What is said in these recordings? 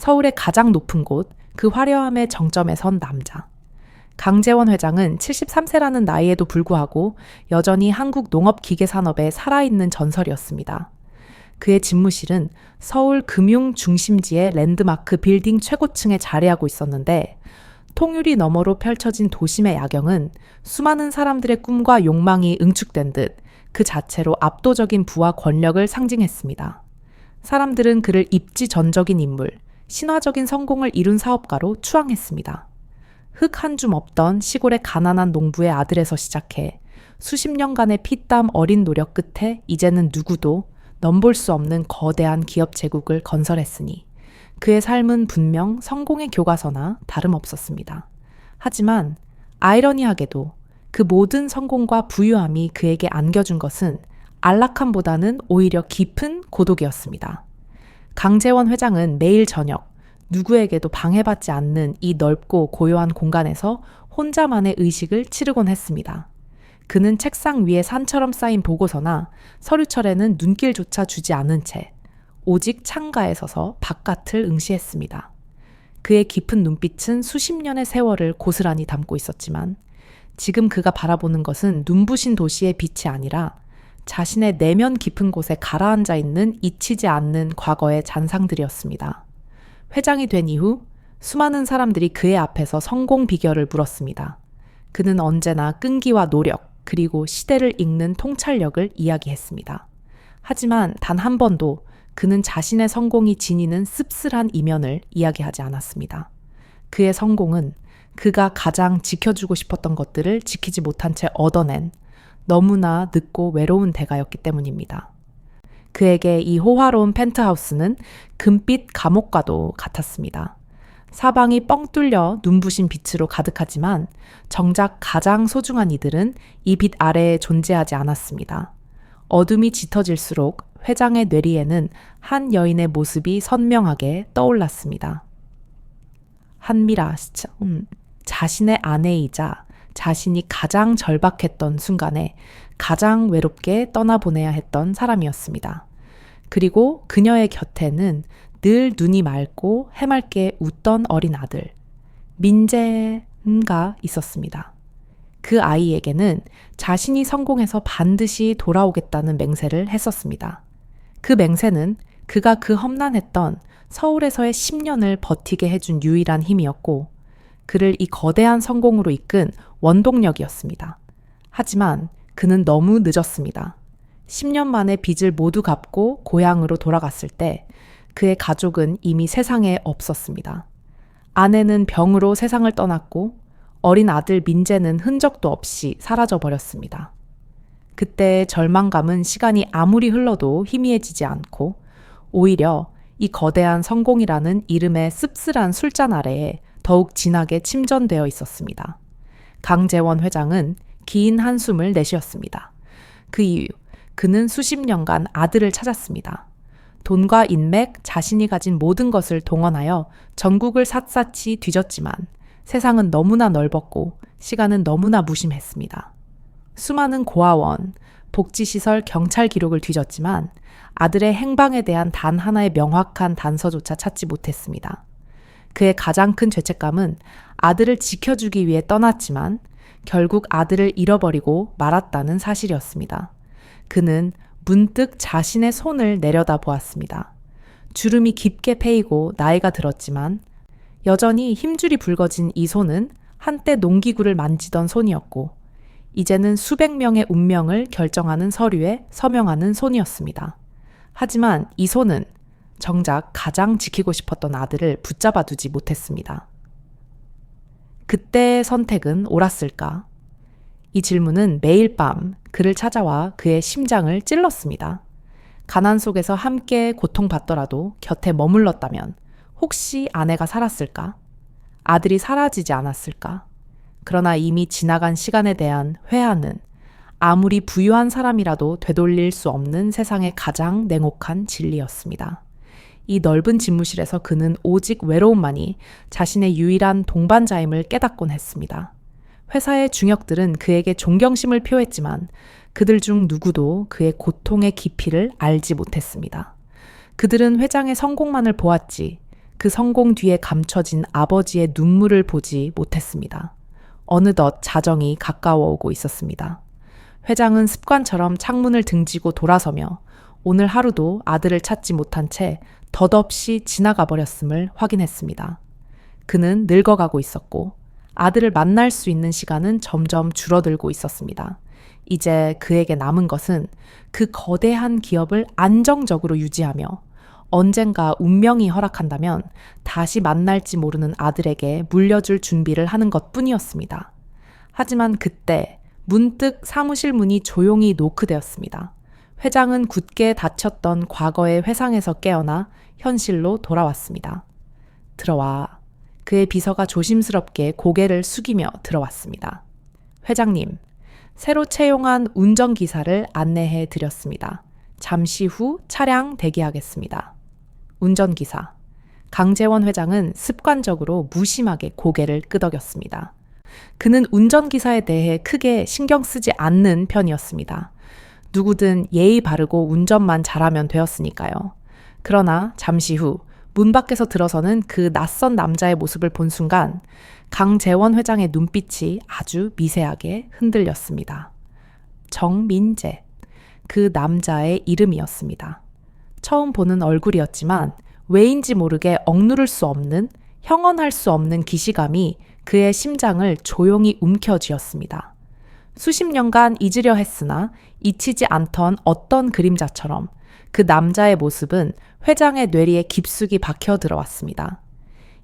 서울의 가장 높은 곳, 그 화려함의 정점에 선 남자. 강재원 회장은 73세라는 나이에도 불구하고 여전히 한국 농업기계산업에 살아있는 전설이었습니다. 그의 집무실은 서울 금융 중심지의 랜드마크 빌딩 최고층에 자리하고 있었는데, 통유리 너머로 펼쳐진 도심의 야경은 수많은 사람들의 꿈과 욕망이 응축된 듯 그 자체로 압도적인 부와 권력을 상징했습니다. 사람들은 그를 입지전적인 인물, 신화적인 성공을 이룬 사업가로 추앙했습니다. 흙 한 줌 없던 시골의 가난한 농부의 아들에서 시작해 수십 년간의 피땀 어린 노력 끝에 이제는 누구도 넘볼 수 없는 거대한 기업 제국을 건설했으니 그의 삶은 분명 성공의 교과서나 다름없었습니다. 하지만 아이러니하게도 그 모든 성공과 부유함이 그에게 안겨준 것은 안락함보다는 오히려 깊은 고독이었습니다. 강재원 회장은 매일 저녁 누구에게도 방해받지 않는 이 넓고 고요한 공간에서 혼자만의 의식을 치르곤 했습니다. 그는 책상 위에 산처럼 쌓인 보고서나 서류철에는 눈길조차 주지 않은 채 오직 창가에 서서 바깥을 응시했습니다. 그의 깊은 눈빛은 수십 년의 세월을 고스란히 담고 있었지만 지금 그가 바라보는 것은 눈부신 도시의 빛이 아니라 자신의 내면 깊은 곳에 가라앉아 있는 잊히지 않는 과거의 잔상들이었습니다. 회장이 된 이후 수많은 사람들이 그의 앞에서 성공 비결을 물었습니다. 그는 언제나 끈기와 노력, 그리고 시대를 읽는 통찰력을 이야기했습니다. 하지만 단 한 번도 그는 자신의 성공이 지니는 씁쓸한 이면을 이야기하지 않았습니다. 그의 성공은 그가 가장 지켜주고 싶었던 것들을 지키지 못한 채 얻어낸 너무나 늦고 외로운 대가였기 때문입니다. 그에게 이 호화로운 펜트하우스는 금빛 감옥과도 같았습니다. 사방이 뻥 뚫려 눈부신 빛으로 가득하지만 정작 가장 소중한 이들은 이 빛 아래에 존재하지 않았습니다. 어둠이 짙어질수록 회장의 뇌리에는 한 여인의 모습이 선명하게 떠올랐습니다. 한미라, 자신의 아내이자 자신이 가장 절박했던 순간에 가장 외롭게 떠나보내야 했던 사람이었습니다. 그리고 그녀의 곁에는 늘 눈이 맑고 해맑게 웃던 어린 아들, 민재가 있었습니다. 그 아이에게는 자신이 성공해서 반드시 돌아오겠다는 맹세를 했었습니다. 그 맹세는 그가 그 험난했던 서울에서의 10년을 버티게 해준 유일한 힘이었고 그를 이 거대한 성공으로 이끈 원동력이었습니다. 하지만 그는 너무 늦었습니다. 10년 만에 빚을 모두 갚고 고향으로 돌아갔을 때 그의 가족은 이미 세상에 없었습니다. 아내는 병으로 세상을 떠났고 어린 아들 민재는 흔적도 없이 사라져버렸습니다. 그때의 절망감은 시간이 아무리 흘러도 희미해지지 않고 오히려 이 거대한 성공이라는 이름의 씁쓸한 술잔 아래에 더욱 진하게 침전되어 있었습니다. 강재원 회장은 긴 한숨을 내쉬었습니다. 그 이후 그는 수십 년간 아들을 찾았습니다. 돈과 인맥, 자신이 가진 모든 것을 동원하여 전국을 샅샅이 뒤졌지만 세상은 너무나 넓었고 시간은 너무나 무심했습니다. 수많은 고아원, 복지시설, 경찰 기록을 뒤졌지만 아들의 행방에 대한 단 하나의 명확한 단서조차 찾지 못했습니다. 그의 가장 큰 죄책감은 아들을 지켜주기 위해 떠났지만 결국 아들을 잃어버리고 말았다는 사실이었습니다. 그는 문득 자신의 손을 내려다 보았습니다. 주름이 깊게 패이고 나이가 들었지만 여전히 힘줄이 붉어진 이 손은 한때 농기구를 만지던 손이었고 이제는 수백 명의 운명을 결정하는 서류에 서명하는 손이었습니다. 하지만 이 손은 정작 가장 지키고 싶었던 아들을 붙잡아 두지 못했습니다. 그때의 선택은 옳았을까? 이 질문은 매일 밤 그를 찾아와 그의 심장을 찔렀습니다. 가난 속에서 함께 고통받더라도 곁에 머물렀다면 혹시 아내가 살았을까? 아들이 사라지지 않았을까? 그러나 이미 지나간 시간에 대한 회한은 아무리 부유한 사람이라도 되돌릴 수 없는 세상의 가장 냉혹한 진리였습니다. 이 넓은 집무실에서 그는 오직 외로움만이 자신의 유일한 동반자임을 깨닫곤 했습니다. 회사의 중역들은 그에게 존경심을 표했지만 그들 중 누구도 그의 고통의 깊이를 알지 못했습니다. 그들은 회장의 성공만을 보았지 그 성공 뒤에 감춰진 아버지의 눈물을 보지 못했습니다. 어느덧 자정이 가까워 오고 있었습니다. 회장은 습관처럼 창문을 등지고 돌아서며 오늘 하루도 아들을 찾지 못한 채 덧없이 지나가 버렸음을 확인했습니다. 그는 늙어가고 있었고 아들을 만날 수 있는 시간은 점점 줄어들고 있었습니다. 이제 그에게 남은 것은 그 거대한 기업을 안정적으로 유지하며 언젠가 운명이 허락한다면 다시 만날지 모르는 아들에게 물려줄 준비를 하는 것뿐이었습니다. 하지만 그때 문득 사무실 문이 조용히 노크되었습니다. 회장은 굳게 닫혔던 과거의 회상에서 깨어나 현실로 돌아왔습니다. 들어와. 그의 비서가 조심스럽게 고개를 숙이며 들어왔습니다. 회장님, 새로 채용한 운전기사를 안내해 드렸습니다. 잠시 후 차량 대기하겠습니다. 운전기사. 강재원 회장은 습관적으로 무심하게 고개를 끄덕였습니다. 그는 운전기사에 대해 크게 신경 쓰지 않는 편이었습니다. 누구든 예의 바르고 운전만 잘하면 되었으니까요. 그러나 잠시 후 문 밖에서 들어서는 그 낯선 남자의 모습을 본 순간 강재원 회장의 눈빛이 아주 미세하게 흔들렸습니다. 정민재. 그 남자의 이름이었습니다. 처음 보는 얼굴이었지만 왜인지 모르게 억누를 수 없는, 형언할 수 없는 기시감이 그의 심장을 조용히 움켜쥐었습니다. 수십 년간 잊으려 했으나 잊히지 않던 어떤 그림자처럼 그 남자의 모습은 회장의 뇌리에 깊숙이 박혀 들어왔습니다.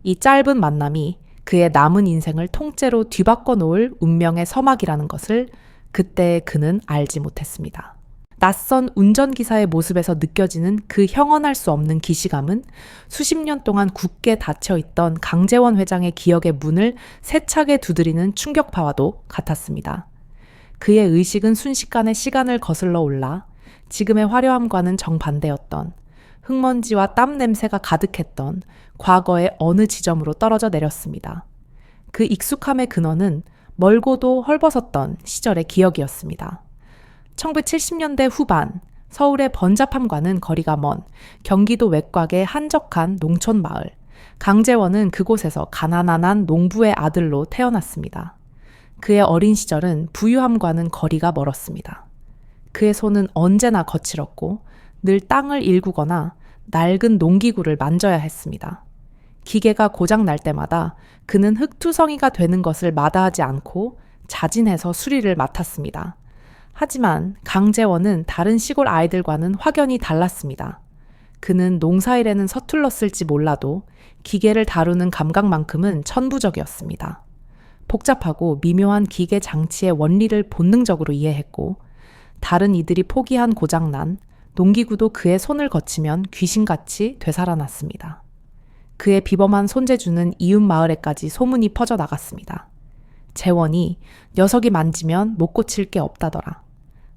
이 짧은 만남이 그의 남은 인생을 통째로 뒤바꿔 놓을 운명의 서막이라는 것을 그때 그는 알지 못했습니다. 낯선 운전기사의 모습에서 느껴지는 그 형언할 수 없는 기시감은 수십 년 동안 굳게 닫혀있던 강재원 회장의 기억의 문을 세차게 두드리는 충격파와도 같았습니다. 그의 의식은 순식간에 시간을 거슬러 올라 지금의 화려함과는 정반대였던 흙먼지와 땀 냄새가 가득했던 과거의 어느 지점으로 떨어져 내렸습니다. 그 익숙함의 근원은 멀고도 헐벗었던 시절의 기억이었습니다. 1970년대 후반 서울의 번잡함과는 거리가 먼 경기도 외곽의 한적한 농촌 마을. 강재원은 그곳에서 가난한 농부의 아들로 태어났습니다. 그의 어린 시절은 부유함과는 거리가 멀었습니다. 그의 손은 언제나 거칠었고 늘 땅을 일구거나 낡은 농기구를 만져야 했습니다. 기계가 고장 날 때마다 그는 흙투성이가 되는 것을 마다하지 않고 자진해서 수리를 맡았습니다. 하지만 강재원은 다른 시골 아이들과는 확연히 달랐습니다. 그는 농사일에는 서툴렀을지 몰라도 기계를 다루는 감각만큼은 천부적이었습니다. 복잡하고 미묘한 기계 장치의 원리를 본능적으로 이해했고 다른 이들이 포기한 고장난 농기구도 그의 손을 거치면 귀신같이 되살아났습니다. 그의 비범한 손재주는 이웃 마을에까지 소문이 퍼져나갔습니다. 재원이 녀석이 만지면 못 고칠 게 없다더라.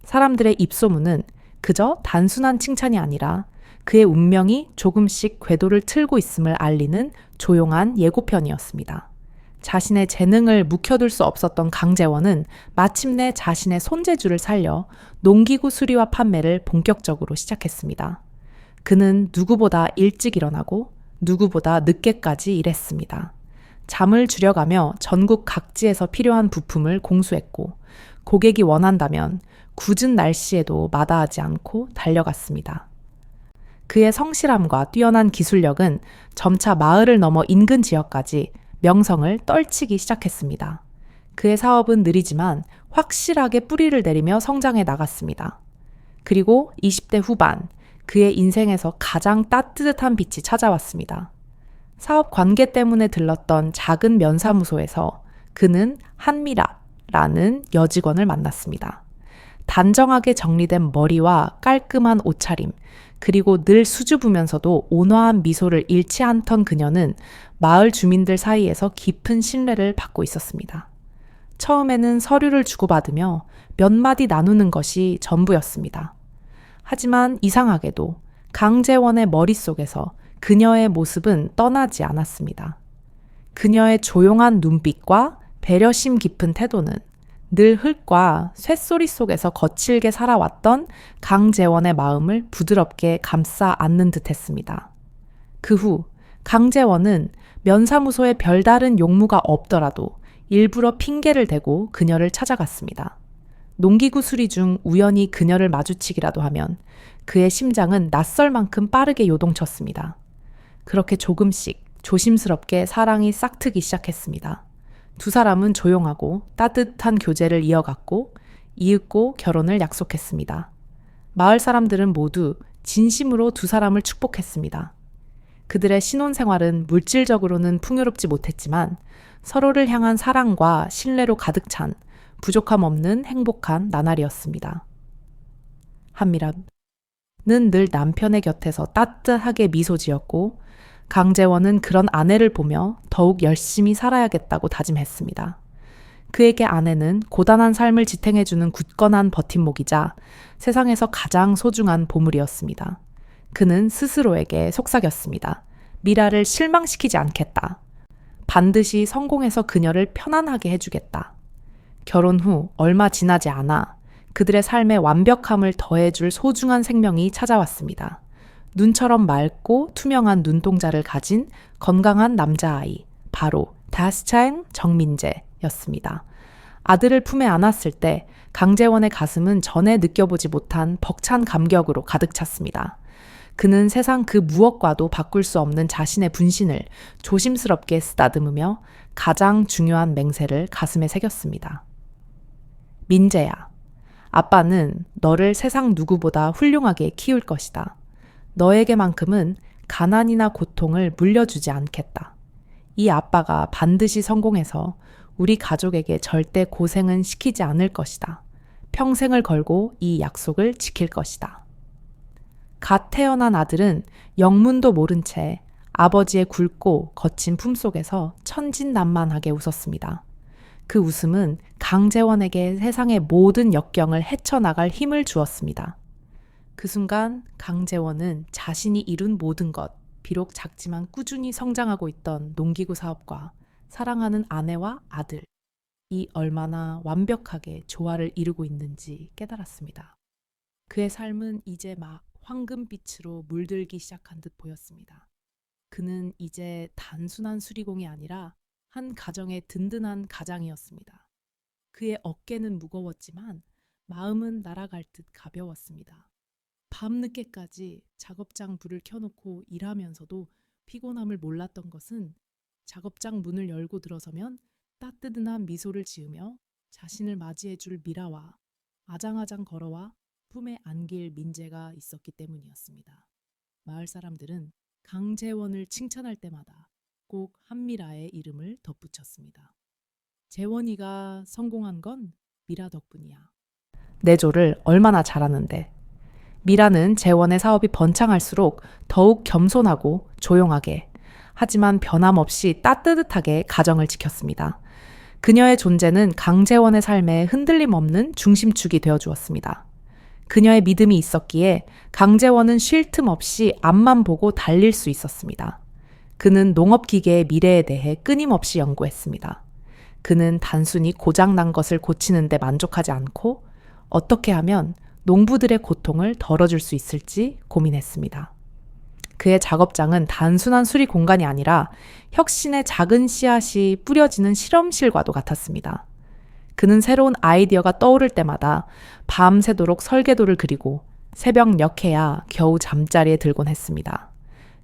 사람들의 입소문은 그저 단순한 칭찬이 아니라 그의 운명이 조금씩 궤도를 틀고 있음을 알리는 조용한 예고편이었습니다. 자신의 재능을 묵혀둘 수 없었던 강재원은 마침내 자신의 손재주를 살려 농기구 수리와 판매를 본격적으로 시작했습니다. 그는 누구보다 일찍 일어나고 누구보다 늦게까지 일했습니다. 잠을 줄여가며 전국 각지에서 필요한 부품을 공수했고 고객이 원한다면 굳은 날씨에도 마다하지 않고 달려갔습니다. 그의 성실함과 뛰어난 기술력은 점차 마을을 넘어 인근 지역까지 명성을 떨치기 시작했습니다. 그의 사업은 느리지만 확실하게 뿌리를 내리며 성장해 나갔습니다. 그리고 20대 후반, 그의 인생에서 가장 따뜻한 빛이 찾아왔습니다. 사업 관계 때문에 들렀던 작은 면사무소에서 그는 한미라라는 여직원을 만났습니다. 단정하게 정리된 머리와 깔끔한 옷차림, 그리고 늘 수줍으면서도 온화한 미소를 잃지 않던 그녀는 마을 주민들 사이에서 깊은 신뢰를 받고 있었습니다. 처음에는 서류를 주고받으며 몇 마디 나누는 것이 전부였습니다. 하지만 이상하게도 강재원의 머릿속에서 그녀의 모습은 떠나지 않았습니다. 그녀의 조용한 눈빛과 배려심 깊은 태도는 늘 흙과 쇳소리 속에서 거칠게 살아왔던 강재원의 마음을 부드럽게 감싸 안는 듯 했습니다. 그 후 강재원은 면사무소에 별다른 용무가 없더라도 일부러 핑계를 대고 그녀를 찾아갔습니다. 농기구 수리 중 우연히 그녀를 마주치기라도 하면 그의 심장은 낯설 만큼 빠르게 요동쳤습니다. 그렇게 조금씩 조심스럽게 사랑이 싹트기 시작했습니다. 두 사람은 조용하고 따뜻한 교제를 이어갔고 이윽고 결혼을 약속했습니다. 마을 사람들은 모두 진심으로 두 사람을 축복했습니다. 그들의 신혼생활은 물질적으로는 풍요롭지 못했지만 서로를 향한 사랑과 신뢰로 가득 찬 부족함 없는 행복한 나날이었습니다. 한미라는 늘 남편의 곁에서 따뜻하게 미소 지었고 강재원은 그런 아내를 보며 더욱 열심히 살아야겠다고 다짐했습니다. 그에게 아내는 고단한 삶을 지탱해주는 굳건한 버팀목이자 세상에서 가장 소중한 보물이었습니다. 그는 스스로에게 속삭였습니다. 미라를 실망시키지 않겠다. 반드시 성공해서 그녀를 편안하게 해주겠다. 결혼 후 얼마 지나지 않아 그들의 삶에 완벽함을 더해줄 소중한 생명이 찾아왔습니다. 눈처럼 맑고 투명한 눈동자를 가진 건강한 남자아이, 바로 다스차인 정민재였습니다. 아들을 품에 안았을 때 강재원의 가슴은 전에 느껴보지 못한 벅찬 감격으로 가득 찼습니다. 그는 세상 그 무엇과도 바꿀 수 없는 자신의 분신을 조심스럽게 쓰다듬으며 가장 중요한 맹세를 가슴에 새겼습니다. 민재야, 아빠는 너를 세상 누구보다 훌륭하게 키울 것이다. 너에게만큼은 가난이나 고통을 물려주지 않겠다. 이 아빠가 반드시 성공해서 우리 가족에게 절대 고생은 시키지 않을 것이다. 평생을 걸고 이 약속을 지킬 것이다. 갓 태어난 아들은 영문도 모른 채 아버지의 굵고 거친 품속에서 천진난만하게 웃었습니다. 그 웃음은 강재원에게 세상의 모든 역경을 헤쳐나갈 힘을 주었습니다. 그 순간 강재원은 자신이 이룬 모든 것, 비록 작지만 꾸준히 성장하고 있던 농기구 사업과 사랑하는 아내와 아들, 이 얼마나 완벽하게 조화를 이루고 있는지 깨달았습니다. 그의 삶은 이제 막 황금빛으로 물들기 시작한 듯 보였습니다. 그는 이제 단순한 수리공이 아니라 한 가정의 든든한 가장이었습니다. 그의 어깨는 무거웠지만 마음은 날아갈 듯 가벼웠습니다. 밤늦게까지 작업장 불을 켜놓고 일하면서도 피곤함을 몰랐던 것은 작업장 문을 열고 들어서면 따뜻한 미소를 지으며 자신을 맞이해줄 미라와 아장아장 걸어와 품에 안길 민재가 있었기 때문이었습니다. 마을 사람들은 강재원을 칭찬할 때마다 꼭 한미라의 이름을 덧붙였습니다. 재원이가 성공한 건 미라 덕분이야. 내조를 얼마나 잘하는데. 미라는 재원의 사업이 번창할수록 더욱 겸손하고 조용하게, 하지만 변함없이 따뜻하게 가정을 지켰습니다. 그녀의 존재는 강재원의 삶에 흔들림 없는 중심축이 되어주었습니다. 그녀의 믿음이 있었기에 강재원은 쉴 틈 없이 앞만 보고 달릴 수 있었습니다. 그는 농업기계의 미래에 대해 끊임없이 연구했습니다. 그는 단순히 고장난 것을 고치는 데 만족하지 않고 어떻게 하면 농부들의 고통을 덜어줄 수 있을지 고민했습니다. 그의 작업장은 단순한 수리 공간이 아니라 혁신의 작은 씨앗이 뿌려지는 실험실과도 같았습니다. 그는 새로운 아이디어가 떠오를 때마다 밤새도록 설계도를 그리고 새벽 역해야 겨우 잠자리에 들곤 했습니다.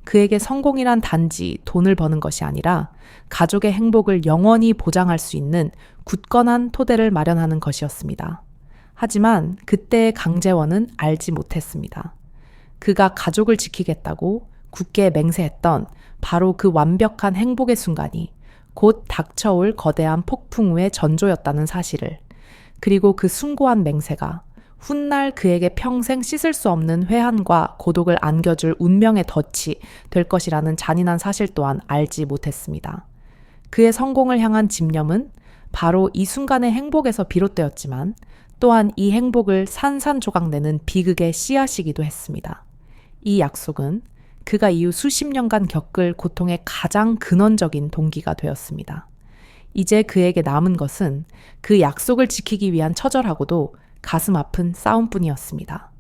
그에게 성공이란 단지 돈을 버는 것이 아니라 가족의 행복을 영원히 보장할 수 있는 굳건한 토대를 마련하는 것이었습니다. 하지만 그때의 강재원은 알지 못했습니다. 그가 가족을 지키겠다고 굳게 맹세했던 바로 그 완벽한 행복의 순간이 곧 닥쳐올 거대한 폭풍 우의 전조였다는 사실을, 그리고 그 숭고한 맹세가 훗날 그에게 평생 씻을 수 없는 회한과 고독을 안겨줄 운명의 덫이 될 것이라는 잔인한 사실 또한 알지 못했습니다. 그의 성공을 향한 집념은 바로 이 순간의 행복에서 비롯되었지만 또한 이 행복을 산산조각내는 비극의 씨앗이기도 했습니다. 이 약속은 그가 이후 수십 년간 겪을 고통의 가장 근원적인 동기가 되었습니다. 이제 그에게 남은 것은 그 약속을 지키기 위한 처절하고도 가슴 아픈 싸움뿐이었습니다.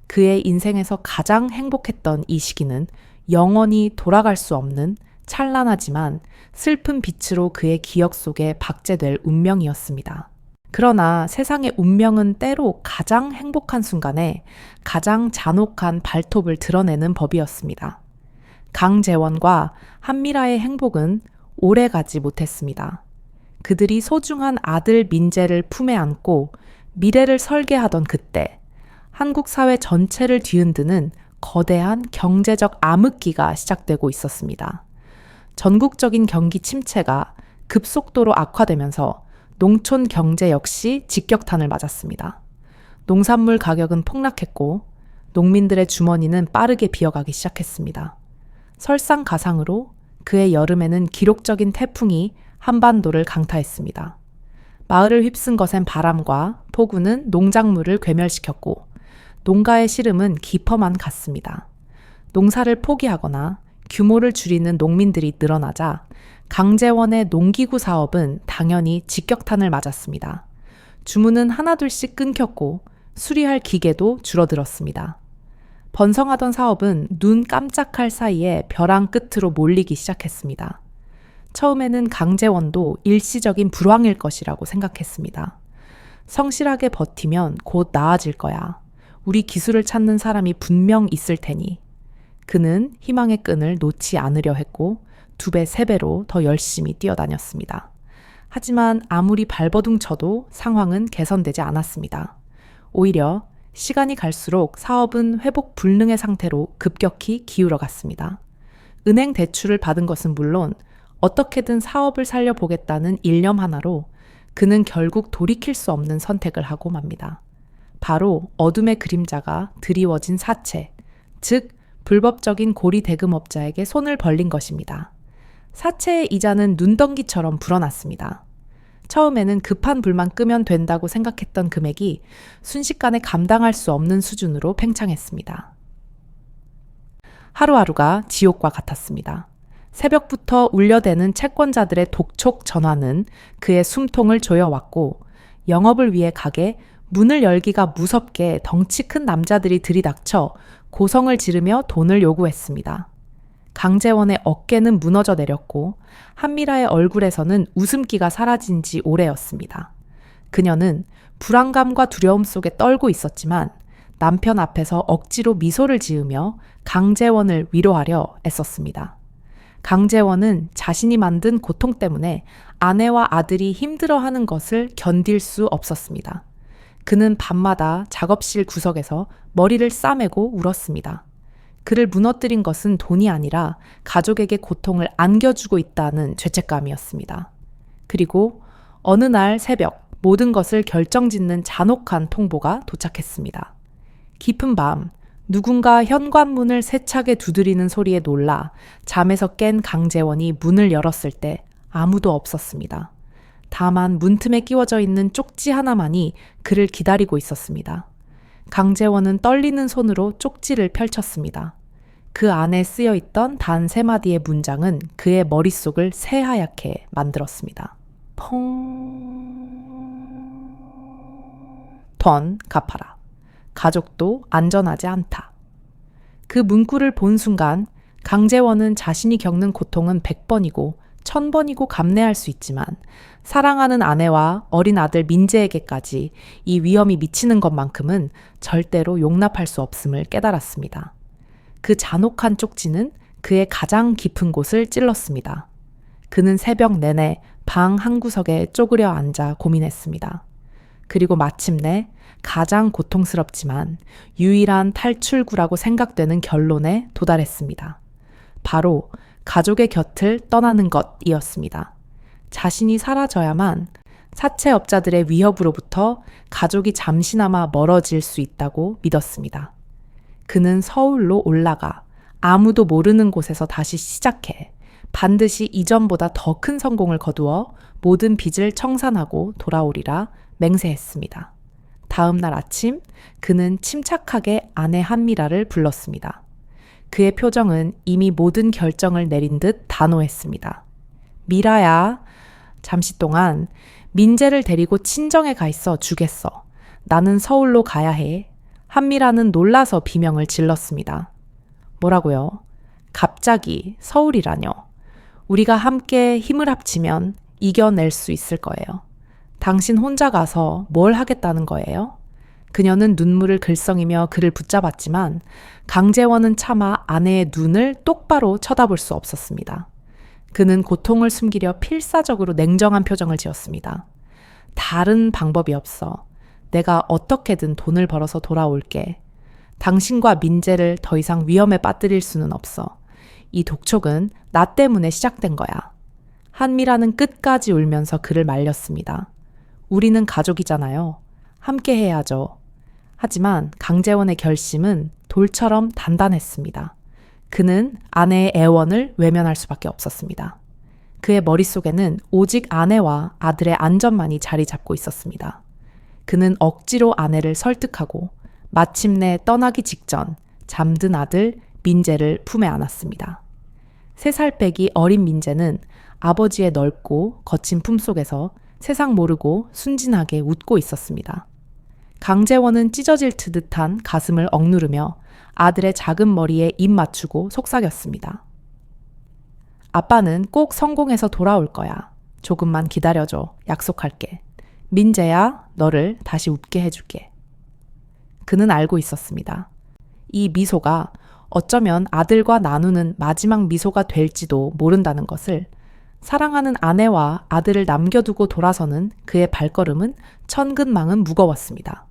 그의 인생에서 가장 행복했던 이 시기는 영원히 돌아갈 수 없는 찬란하지만 슬픈 빛으로 그의 기억 속에 박제될 운명이었습니다. 그러나 세상의 운명은 때로 가장 행복한 순간에 가장 잔혹한 발톱을 드러내는 법이었습니다. 강재원과 한미라의 행복은 오래 가지 못했습니다. 그들이 소중한 아들 민재를 품에 안고 미래를 설계하던 그때 한국 사회 전체를 뒤흔드는 거대한 경제적 암흑기가 시작되고 있었습니다. 전국적인 경기 침체가 급속도로 악화되면서 농촌 경제 역시 직격탄을 맞았습니다. 농산물 가격은 폭락했고 농민들의 주머니는 빠르게 비어가기 시작했습니다. 설상가상으로 그해 여름에는 기록적인 태풍이 한반도를 강타했습니다. 마을을 휩쓴 거센 바람과 폭우는 농작물을 괴멸시켰고 농가의 시름은 깊어만 갔습니다. 농사를 포기하거나 규모를 줄이는 농민들이 늘어나자 강재원의 농기구 사업은 당연히 직격탄을 맞았습니다. 주문은 하나둘씩 끊겼고 수리할 기계도 줄어들었습니다. 번성하던 사업은 눈 깜짝할 사이에 벼랑 끝으로 몰리기 시작했습니다. 처음에는 강재원도 일시적인 불황일 것이라고 생각했습니다. 성실하게 버티면 곧 나아질 거야. 우리 기술을 찾는 사람이 분명 있을 테니. 그는 희망의 끈을 놓지 않으려 했고 2배, 3배로 더 열심히 뛰어다녔습니다. 하지만 아무리 발버둥 쳐도 상황은 개선되지 않았습니다. 오히려 시간이 갈수록 사업은 회복 불능의 상태로 급격히 기울어 갔습니다. 은행 대출을 받은 것은 물론 어떻게든 사업을 살려보겠다는 일념 하나로 그는 결국 돌이킬 수 없는 선택을 하고 맙니다. 바로 어둠의 그림자가 드리워진 사채, 즉 불법적인 고리 대금업자에게 손을 벌린 것입니다. 사채의 이자는 눈덩이처럼 불어났습니다. 처음에는 급한 불만 끄면 된다고 생각했던 금액이 순식간에 감당할 수 없는 수준으로 팽창했습니다. 하루하루가 지옥과 같았습니다. 새벽부터 울려대는 채권자들의 독촉 전화는 그의 숨통을 조여왔고 영업을 위해 가게 문을 열기가 무섭게 덩치 큰 남자들이 들이닥쳐 고성을 지르며 돈을 요구했습니다. 강재원의 어깨는 무너져 내렸고 한미라의 얼굴에서는 웃음기가 사라진 지 오래였습니다. 그녀는 불안감과 두려움 속에 떨고 있었지만 남편 앞에서 억지로 미소를 지으며 강재원을 위로하려 애썼습니다. 강재원은 자신이 만든 고통 때문에 아내와 아들이 힘들어하는 것을 견딜 수 없었습니다. 그는 밤마다 작업실 구석에서 머리를 싸매고 울었습니다. 그를 무너뜨린 것은 돈이 아니라 가족에게 고통을 안겨주고 있다는 죄책감이었습니다. 그리고 어느 날 새벽 모든 것을 결정짓는 잔혹한 통보가 도착했습니다. 깊은 밤 누군가 현관문을 세차게 두드리는 소리에 놀라 잠에서 깬 강재원이 문을 열었을 때 아무도 없었습니다. 다만 문틈에 끼워져 있는 쪽지 하나만이 그를 기다리고 있었습니다. 강재원은 떨리는 손으로 쪽지를 펼쳤습니다. 그 안에 쓰여 있던 단 3마디의 문장은 그의 머릿속을 새하얗게 만들었습니다. 돈 갚아라. 가족도 안전하지 않다. 그 문구를 본 순간 강재원은 자신이 겪는 고통은 100번이고 1000번이고 감내할 수 있지만 사랑하는 아내와 어린 아들 민재에게까지 이 위험이 미치는 것만큼은 절대로 용납할 수 없음을 깨달았습니다. 그 잔혹한 쪽지는 그의 가장 깊은 곳을 찔렀습니다. 그는 새벽 내내 방 한 구석에 쪼그려 앉아 고민했습니다. 그리고 마침내 가장 고통스럽지만 유일한 탈출구라고 생각되는 결론에 도달했습니다. 바로 가족의 곁을 떠나는 것이었습니다. 자신이 사라져야만 사채업자들의 위협으로부터 가족이 잠시나마 멀어질 수 있다고 믿었습니다. 그는 서울로 올라가 아무도 모르는 곳에서 다시 시작해 반드시 이전보다 더 큰 성공을 거두어 모든 빚을 청산하고 돌아오리라 맹세했습니다. 다음 날 아침 그는 침착하게 아내 한미라를 불렀습니다. 그의 표정은 이미 모든 결정을 내린 듯 단호했습니다. 미라야, 잠시 동안 민재를 데리고 친정에 가 있어 주겠어. 나는 서울로 가야 해. 한미라는 놀라서 비명을 질렀습니다. 뭐라고요? 갑자기 서울이라뇨? 우리가 함께 힘을 합치면 이겨낼 수 있을 거예요. 당신 혼자 가서 뭘 하겠다는 거예요? 그녀는 눈물을 글썽이며 그를 붙잡았지만 강재원은 차마 아내의 눈을 똑바로 쳐다볼 수 없었습니다. 그는 고통을 숨기려 필사적으로 냉정한 표정을 지었습니다. 다른 방법이 없어. 내가 어떻게든 돈을 벌어서 돌아올게. 당신과 민재를 더 이상 위험에 빠뜨릴 수는 없어. 이 독촉은 나 때문에 시작된 거야. 한미라는 끝까지 울면서 그를 말렸습니다. 우리는 가족이잖아요. 함께 해야죠. 하지만 강재원의 결심은 돌처럼 단단했습니다. 그는 아내의 애원을 외면할 수밖에 없었습니다. 그의 머릿속에는 오직 아내와 아들의 안전만이 자리 잡고 있었습니다. 그는 억지로 아내를 설득하고 마침내 떠나기 직전 잠든 아들 민재를 품에 안았습니다. 3살 빼기 어린 민재는 아버지의 넓고 거친 품속에서 세상 모르고 순진하게 웃고 있었습니다. 강재원은 찢어질 듯한 가슴을 억누르며 아들의 작은 머리에 입 맞추고 속삭였습니다. 아빠는 꼭 성공해서 돌아올 거야. 조금만 기다려줘. 약속할게. 민재야, 너를 다시 웃게 해줄게. 그는 알고 있었습니다. 이 미소가 어쩌면 아들과 나누는 마지막 미소가 될지도 모른다는 것을. 사랑하는 아내와 아들을 남겨두고 돌아서는 그의 발걸음은 천근만은 무거웠습니다.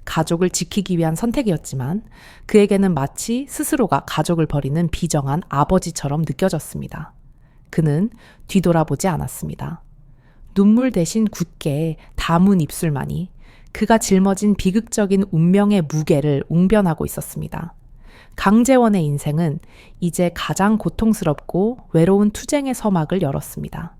가족을 지키기 위한 선택이었지만 그에게는 마치 스스로가 가족을 버리는 비정한 아버지처럼 느껴졌습니다. 그는 뒤돌아보지 않았습니다. 눈물 대신 굳게 담은 입술만이 그가 짊어진 비극적인 운명의 무게를 웅변하고 있었습니다. 강재원의 인생은 이제 가장 고통스럽고 외로운 투쟁의 서막을 열었습니다.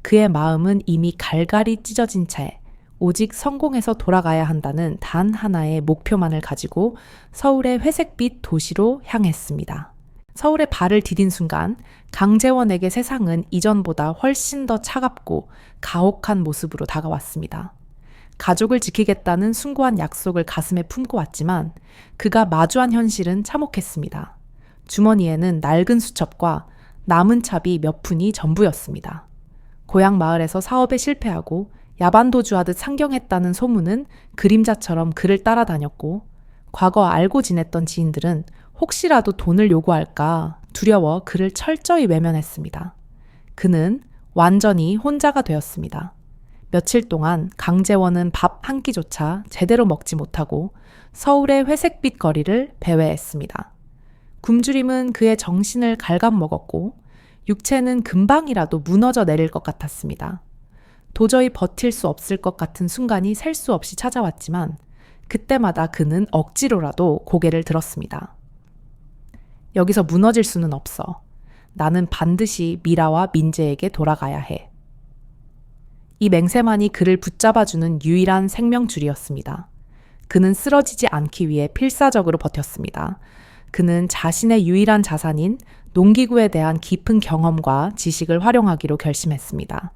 그의 마음은 이미 갈갈이 찢어진 채 오직 성공해서 돌아가야 한다는 단 하나의 목표만을 가지고 서울의 회색빛 도시로 향했습니다. 서울에 발을 디딘 순간 강재원에게 세상은 이전보다 훨씬 더 차갑고 가혹한 모습으로 다가왔습니다. 가족을 지키겠다는 숭고한 약속을 가슴에 품고 왔지만 그가 마주한 현실은 참혹했습니다. 주머니에는 낡은 수첩과 남은 차비 몇 푼이 전부였습니다. 고향 마을에서 사업에 실패하고 야반도주하듯 상경했다는 소문은 그림자처럼 그를 따라다녔고 과거 알고 지냈던 지인들은 혹시라도 돈을 요구할까 두려워 그를 철저히 외면했습니다. 그는 완전히 혼자가 되었습니다. 며칠 동안 강재원은 밥 한 끼조차 제대로 먹지 못하고 서울의 회색빛 거리를 배회했습니다. 굶주림은 그의 정신을 갉아먹었고 육체는 금방이라도 무너져 내릴 것 같았습니다. 도저히 버틸 수 없을 것 같은 순간이 셀 수 없이 찾아왔지만 그때마다 그는 억지로라도 고개를 들었습니다. 여기서 무너질 수는 없어. 나는 반드시 미라와 민재에게 돌아가야 해. 이 맹세만이 그를 붙잡아주는 유일한 생명줄이었습니다. 그는 쓰러지지 않기 위해 필사적으로 버텼습니다. 그는 자신의 유일한 자산인 농기구에 대한 깊은 경험과 지식을 활용하기로 결심했습니다.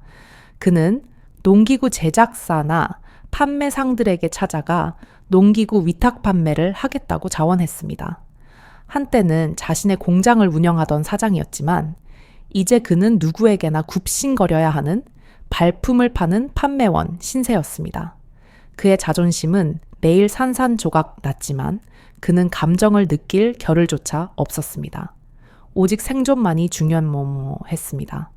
그는 농기구 제작사나 판매상들에게 찾아가 농기구 위탁 판매를 하겠다고 자원했습니다. 한때는 자신의 공장을 운영하던 사장이었지만 이제 그는 누구에게나 굽신거려야 하는 발품을 파는 판매원 신세였습니다. 그의 자존심은 매일 산산조각 났지만 그는 감정을 느낄 겨를조차 없었습니다. 오직 생존만이 중요했습니다.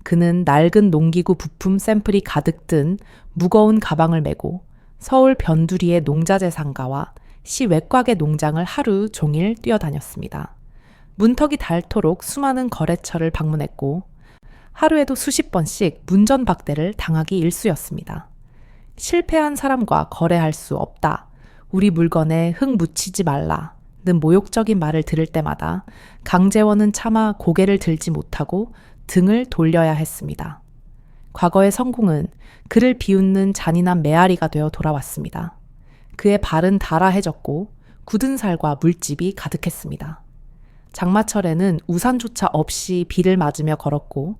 그는 낡은 농기구 부품 샘플이 가득 든 무거운 가방을 메고 서울 변두리의 농자재 상가와 시 외곽의 농장을 하루 종일 뛰어다녔습니다. 문턱이 닳도록 수많은 거래처를 방문했고 하루에도 수십 번씩 문전박대를 당하기 일쑤였습니다. 실패한 사람과 거래할 수 없다. 우리 물건에 흙 묻히지 말라. 는 모욕적인 말을 들을 때마다 강재원은 차마 고개를 들지 못하고 등을 돌려야 했습니다. 과거의 성공은 그를 비웃는 잔인한 메아리가 되어 돌아왔습니다. 그의 발은 달아해졌고 굳은 살과 물집이 가득했습니다. 장마철에는 우산조차 없이 비를 맞으며 걸었고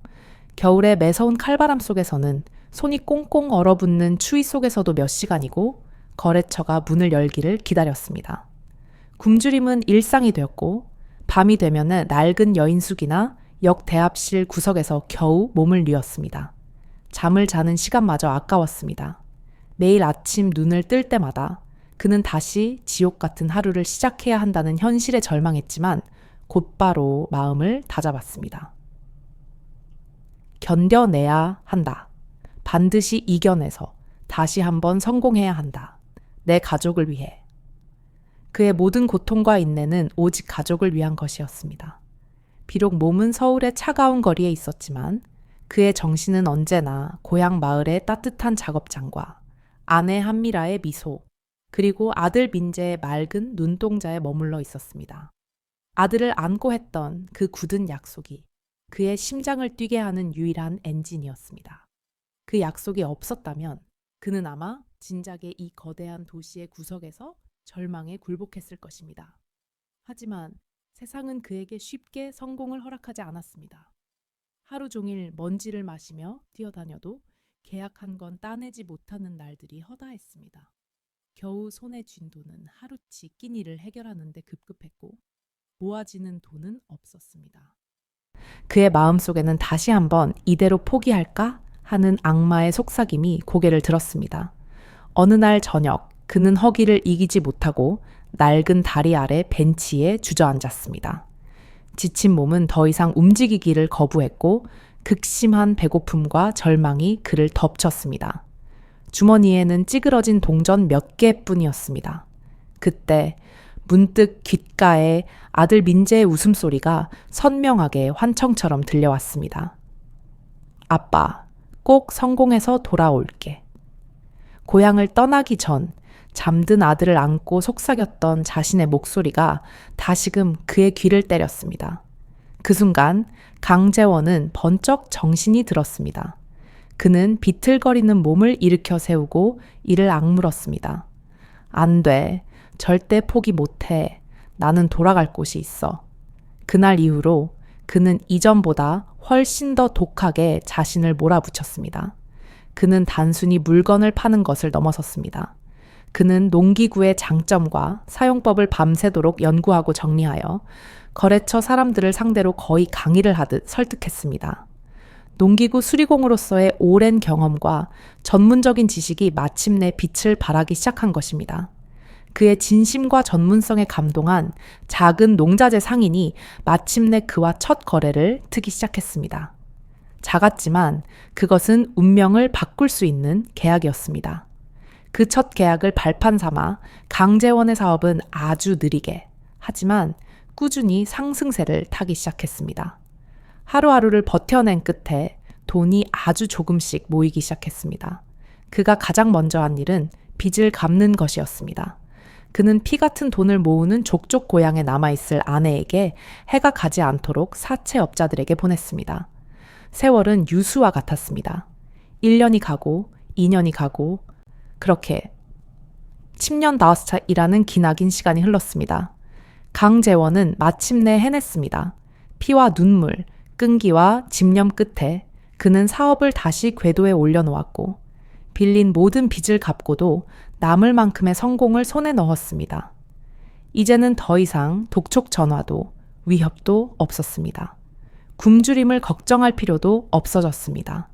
겨울의 매서운 칼바람 속에서는 손이 꽁꽁 얼어붙는 추위 속에서도 몇 시간이고 거래처가 문을 열기를 기다렸습니다. 굶주림은 일상이 되었고 밤이 되면 낡은 여인숙이나 역 대합실 구석에서 겨우 몸을 뉘었습니다. 잠을 자는 시간마저 아까웠습니다. 매일 아침 눈을 뜰 때마다 그는 다시 지옥 같은 하루를 시작해야 한다는 현실에 절망했지만 곧바로 마음을 다잡았습니다. 견뎌내야 한다. 반드시 이겨내서 다시 한번 성공해야 한다. 내 가족을 위해. 그의 모든 고통과 인내는 오직 가족을 위한 것이었습니다. 비록 몸은 서울의 차가운 거리에 있었지만 그의 정신은 언제나 고향 마을의 따뜻한 작업장과 아내 한미라의 미소, 그리고 아들 민재의 맑은 눈동자에 머물러 있었습니다. 아들을 안고 했던 그 굳은 약속이 그의 심장을 뛰게 하는 유일한 엔진이었습니다. 그 약속이 없었다면 그는 아마 진작에 이 거대한 도시의 구석에서 절망에 굴복했을 것입니다. 하지만 세상은 그에게 쉽게 성공을 허락하지 않았습니다. 하루 종일 먼지를 마시며 뛰어다녀도 계약한 건 따내지 못하는 날들이 허다했습니다. 겨우 손에 쥔 돈은 하루치 끼니를 해결하는 데 급급했고 모아지는 돈은 없었습니다. 그의 마음속에는 다시 한번 이대로 포기할까 하는 악마의 속삭임이 고개를 들었습니다. 어느 날 저녁 그는 허기를 이기지 못하고 낡은 다리 아래 벤치에 주저앉았습니다. 지친 몸은 더 이상 움직이기를 거부했고 극심한 배고픔과 절망이 그를 덮쳤습니다. 주머니에는 찌그러진 동전 몇 개뿐이었습니다. 그때 문득 귓가에 아들 민재의 웃음소리가 선명하게 환청처럼 들려왔습니다. 아빠, 꼭 성공해서 돌아올게. 고향을 떠나기 전 잠든 아들을 안고 속삭였던 자신의 목소리가 다시금 그의 귀를 때렸습니다. 그 순간 강재원은 번쩍 정신이 들었습니다. 그는 비틀거리는 몸을 일으켜 세우고 이를 악물었습니다. 안 돼. 절대 포기 못해. 나는 돌아갈 곳이 있어. 그날 이후로 그는 이전보다 훨씬 더 독하게 자신을 몰아붙였습니다. 그는 단순히 물건을 파는 것을 넘어섰습니다. 그는 농기구의 장점과 사용법을 밤새도록 연구하고 정리하여 거래처 사람들을 상대로 거의 강의를 하듯 설득했습니다. 농기구 수리공으로서의 오랜 경험과 전문적인 지식이 마침내 빛을 발하기 시작한 것입니다. 그의 진심과 전문성에 감동한 작은 농자재 상인이 마침내 그와 첫 거래를 트기 시작했습니다. 작았지만 그것은 운명을 바꿀 수 있는 계약이었습니다. 그 첫 계약을 발판 삼아 강재원의 사업은 아주 느리게, 하지만 꾸준히 상승세를 타기 시작했습니다. 하루하루를 버텨낸 끝에 돈이 아주 조금씩 모이기 시작했습니다. 그가 가장 먼저 한 일은 빚을 갚는 것이었습니다. 그는 피 같은 돈을 모으는 족족 고향에 남아있을 아내에게 해가 가지 않도록 사채업자들에게 보냈습니다. 세월은 유수와 같았습니다. 1년이 가고 2년이 가고 그렇게 10년 다스차이라는 기나긴 시간이 흘렀습니다. 강재원은 마침내 해냈습니다. 피와 눈물, 끈기와 집념 끝에 그는 사업을 다시 궤도에 올려놓았고 빌린 모든 빚을 갚고도 남을 만큼의 성공을 손에 넣었습니다. 이제는 더 이상 독촉 전화도 위협도 없었습니다. 굶주림을 걱정할 필요도 없어졌습니다.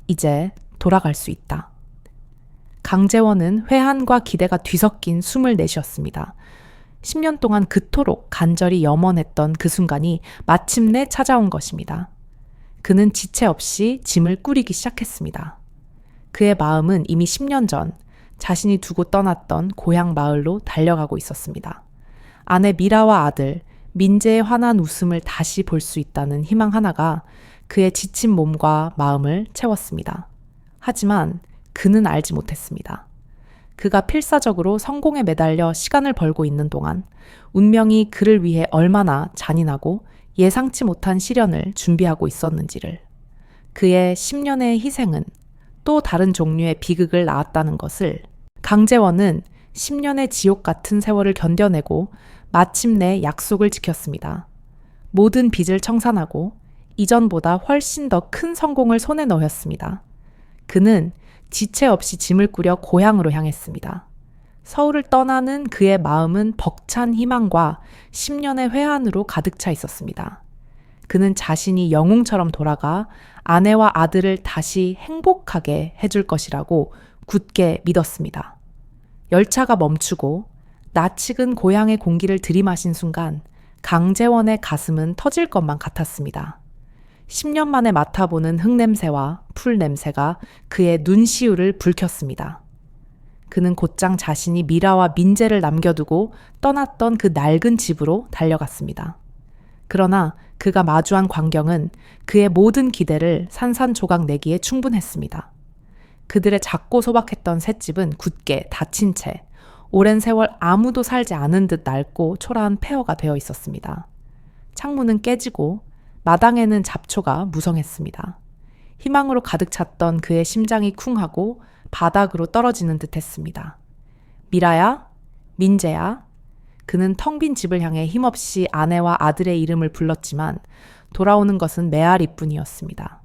이제 돌아갈 수 있다. 강재원은 회한과 기대가 뒤섞인 숨을 내쉬었습니다. 10년 동안 그토록 간절히 염원했던 그 순간이 마침내 찾아온 것입니다. 그는 지체 없이 짐을 꾸리기 시작했습니다. 그의 마음은 이미 10년 전 자신이 두고 떠났던 고향 마을로 달려가고 있었습니다. 아내 미라와 아들 민재의 환한 웃음을 다시 볼 수 있다는 희망 하나가 그의 지친 몸과 마음을 채웠습니다. 하지만 그는 알지 못했습니다. 그가 필사적으로 성공에 매달려 시간을 벌고 있는 동안 운명이 그를 위해 얼마나 잔인하고 예상치 못한 시련을 준비하고 있었는지를. 그의 10년의 희생은 또 다른 종류의 비극을 낳았다는 것을. 강재원은 10년의 지옥 같은 세월을 견뎌내고 마침내 약속을 지켰습니다. 모든 빚을 청산하고 이전보다 훨씬 더 큰 성공을 손에 넣었습니다. 그는 지체 없이 짐을 꾸려 고향으로 향했습니다. 서울을 떠나는 그의 마음은 벅찬 희망과 10년의 회한으로 가득 차 있었습니다. 그는 자신이 영웅처럼 돌아가 아내와 아들을 다시 행복하게 해줄 것이라고 굳게 믿었습니다. 열차가 멈추고 낯익은 고향의 공기를 들이마신 순간 강재원의 가슴은 터질 것만 같았습니다. 10년 만에 맡아보는 흙냄새와 풀냄새가 그의 눈시울을 불켰습니다. 그는 곧장 자신이 미라와 민재를 남겨두고 떠났던 그 낡은 집으로 달려갔습니다. 그러나 그가 마주한 광경은 그의 모든 기대를 산산조각 내기에 충분했습니다. 그들의 작고 소박했던 셋집은 굳게 닫힌 채 오랜 세월 아무도 살지 않은 듯 낡고 초라한 폐허가 되어 있었습니다. 창문은 깨지고 마당에는 잡초가 무성했습니다. 희망으로 가득 찼던 그의 심장이 쿵하고 바닥으로 떨어지는 듯 했습니다. 미라야? 민재야? 그는 텅 빈 집을 향해 힘없이 아내와 아들의 이름을 불렀지만 돌아오는 것은 메아리뿐이었습니다.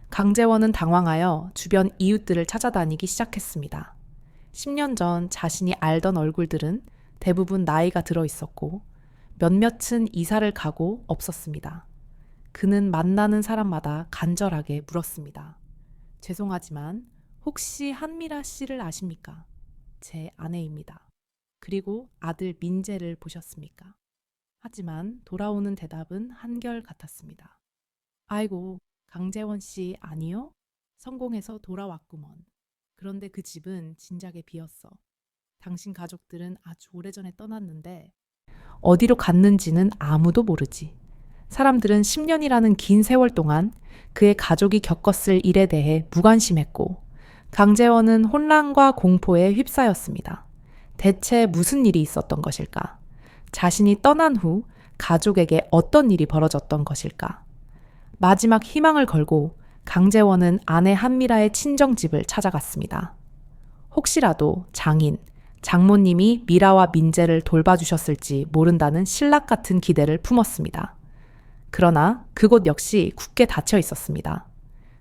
강재원은 당황하여 주변 이웃들을 찾아다니기 시작했습니다. 10년 전 자신이 알던 얼굴들은 대부분 나이가 들어 있었고 몇몇은 이사를 가고 없었습니다. 그는 만나는 사람마다 간절하게 물었습니다. 죄송하지만 혹시 한미라 씨를 아십니까? 제 아내입니다. 그리고 아들 민재를 보셨습니까? 하지만 돌아오는 대답은 한결같았습니다. 아이고, 강재원 씨 아니요? 성공해서 돌아왔구먼. 그런데 그 집은 진작에 비었어. 당신 가족들은 아주 오래전에 떠났는데 어디로 갔는지는 아무도 모르지. 사람들은 10년이라는 긴 세월 동안 그의 가족이 겪었을 일에 대해 무관심했고 강재원은 혼란과 공포에 휩싸였습니다. 대체 무슨 일이 있었던 것일까? 자신이 떠난 후 가족에게 어떤 일이 벌어졌던 것일까? 마지막 희망을 걸고 강재원은 아내 한미라의 친정집을 찾아갔습니다. 혹시라도 장인, 장모님이 미라와 민재를 돌봐주셨을지 모른다는 신락 같은 기대를 품었습니다. 그러나 그곳 역시 굳게 닫혀 있었습니다.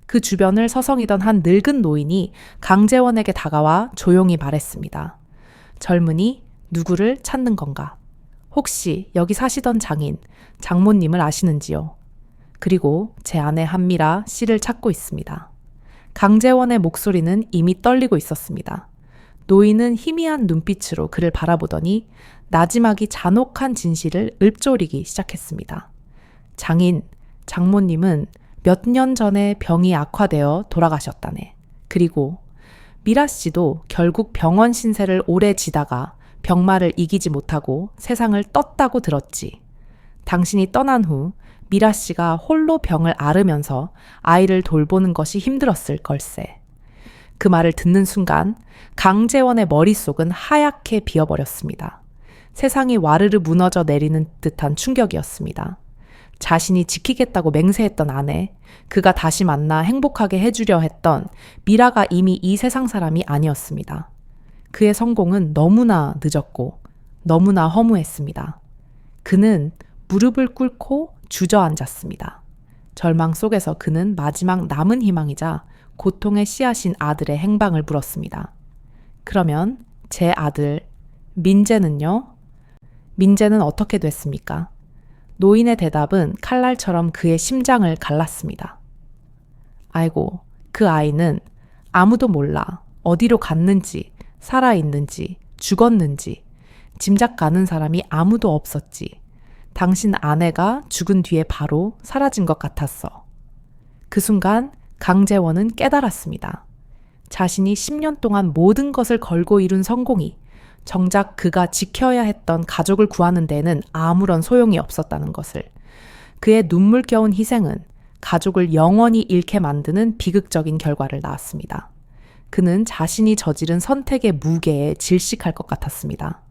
그 주변을 서성이던 한 늙은 노인이 강재원에게 다가와 조용히 말했습니다. 젊은이, 누구를 찾는 건가? 혹시 여기 사시던 장인, 장모님을 아시는지요? 그리고 제 아내 한미라 씨를 찾고 있습니다. 강재원의 목소리는 이미 떨리고 있었습니다. 노인은 희미한 눈빛으로 그를 바라보더니 나지막이 잔혹한 진실을 읊조리기 시작했습니다. 장인, 장모님은 몇 년 전에 병이 악화되어 돌아가셨다네. 그리고 미라 씨도 결국 병원 신세를 오래 지다가 병마를 이기지 못하고 세상을 떴다고 들었지. 당신이 떠난 후 미라 씨가 홀로 병을 앓으면서 아이를 돌보는 것이 힘들었을 걸세. 그 말을 듣는 순간 강재원의 머릿속은 하얗게 비어버렸습니다. 세상이 와르르 무너져 내리는 듯한 충격이었습니다. 자신이 지키겠다고 맹세했던 아내, 그가 다시 만나 행복하게 해주려 했던 미라가 이미 이 세상 사람이 아니었습니다. 그의 성공은 너무나 늦었고 너무나 허무했습니다. 그는 무릎을 꿇고 주저앉았습니다. 절망 속에서 그는 마지막 남은 희망이자 고통의 씨앗인 아들의 행방을 물었습니다. 그러면 제 아들 민재는요? 민재는 어떻게 됐습니까? 노인의 대답은 칼날처럼 그의 심장을 갈랐습니다. 아이고, 그 아이는 아무도 몰라. 어디로 갔는지, 살아있는지, 죽었는지, 짐작 가는 사람이 아무도 없었지. 당신 아내가 죽은 뒤에 바로 사라진 것 같았어. 그 순간 강재원은 깨달았습니다. 자신이 10년 동안 모든 것을 걸고 이룬 성공이 정작 그가 지켜야 했던 가족을 구하는 데에는 아무런 소용이 없었다는 것을. 그의 눈물겨운 희생은 가족을 영원히 잃게 만드는 비극적인 결과를 낳았습니다. 그는 자신이 저지른 선택의 무게에 질식할 것 같았습니다.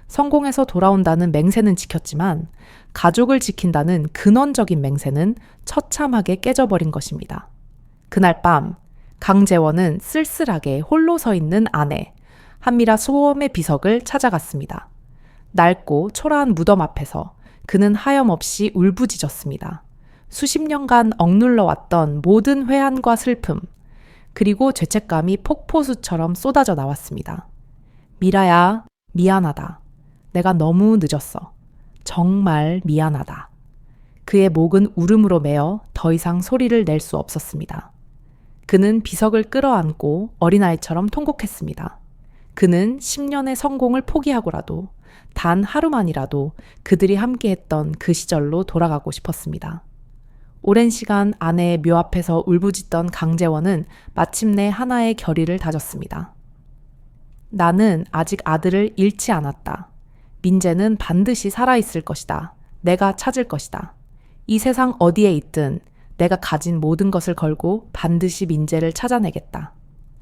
성공해서 돌아온다는 맹세는 지켰지만 가족을 지킨다는 근원적인 맹세는 처참하게 깨져버린 것입니다. 그날 밤 강재원은 쓸쓸하게 홀로 서 있는 아내 한미라 소엄의 비석을 찾아갔습니다. 낡고 초라한 무덤 앞에서 그는 하염없이 울부짖었습니다. 수십 년간 억눌러 왔던 모든 회한과 슬픔, 그리고 죄책감이 폭포수처럼 쏟아져 나왔습니다. 미라야, 미안하다. 내가 너무 늦었어. 정말 미안하다. 그의 목은 울음으로 메어 더 이상 소리를 낼 수 없었습니다. 그는 비석을 끌어안고 어린아이처럼 통곡했습니다. 그는 10년의 성공을 포기하고라도 단 하루만이라도 그들이 함께했던 그 시절로 돌아가고 싶었습니다. 오랜 시간 아내의 묘 앞에서 울부짖던 강재원은 마침내 하나의 결의를 다졌습니다. 나는 아직 아들을 잃지 않았다. 민재는 반드시 살아있을 것이다. 내가 찾을 것이다. 이 세상 어디에 있든 내가 가진 모든 것을 걸고 반드시 민재를 찾아내겠다.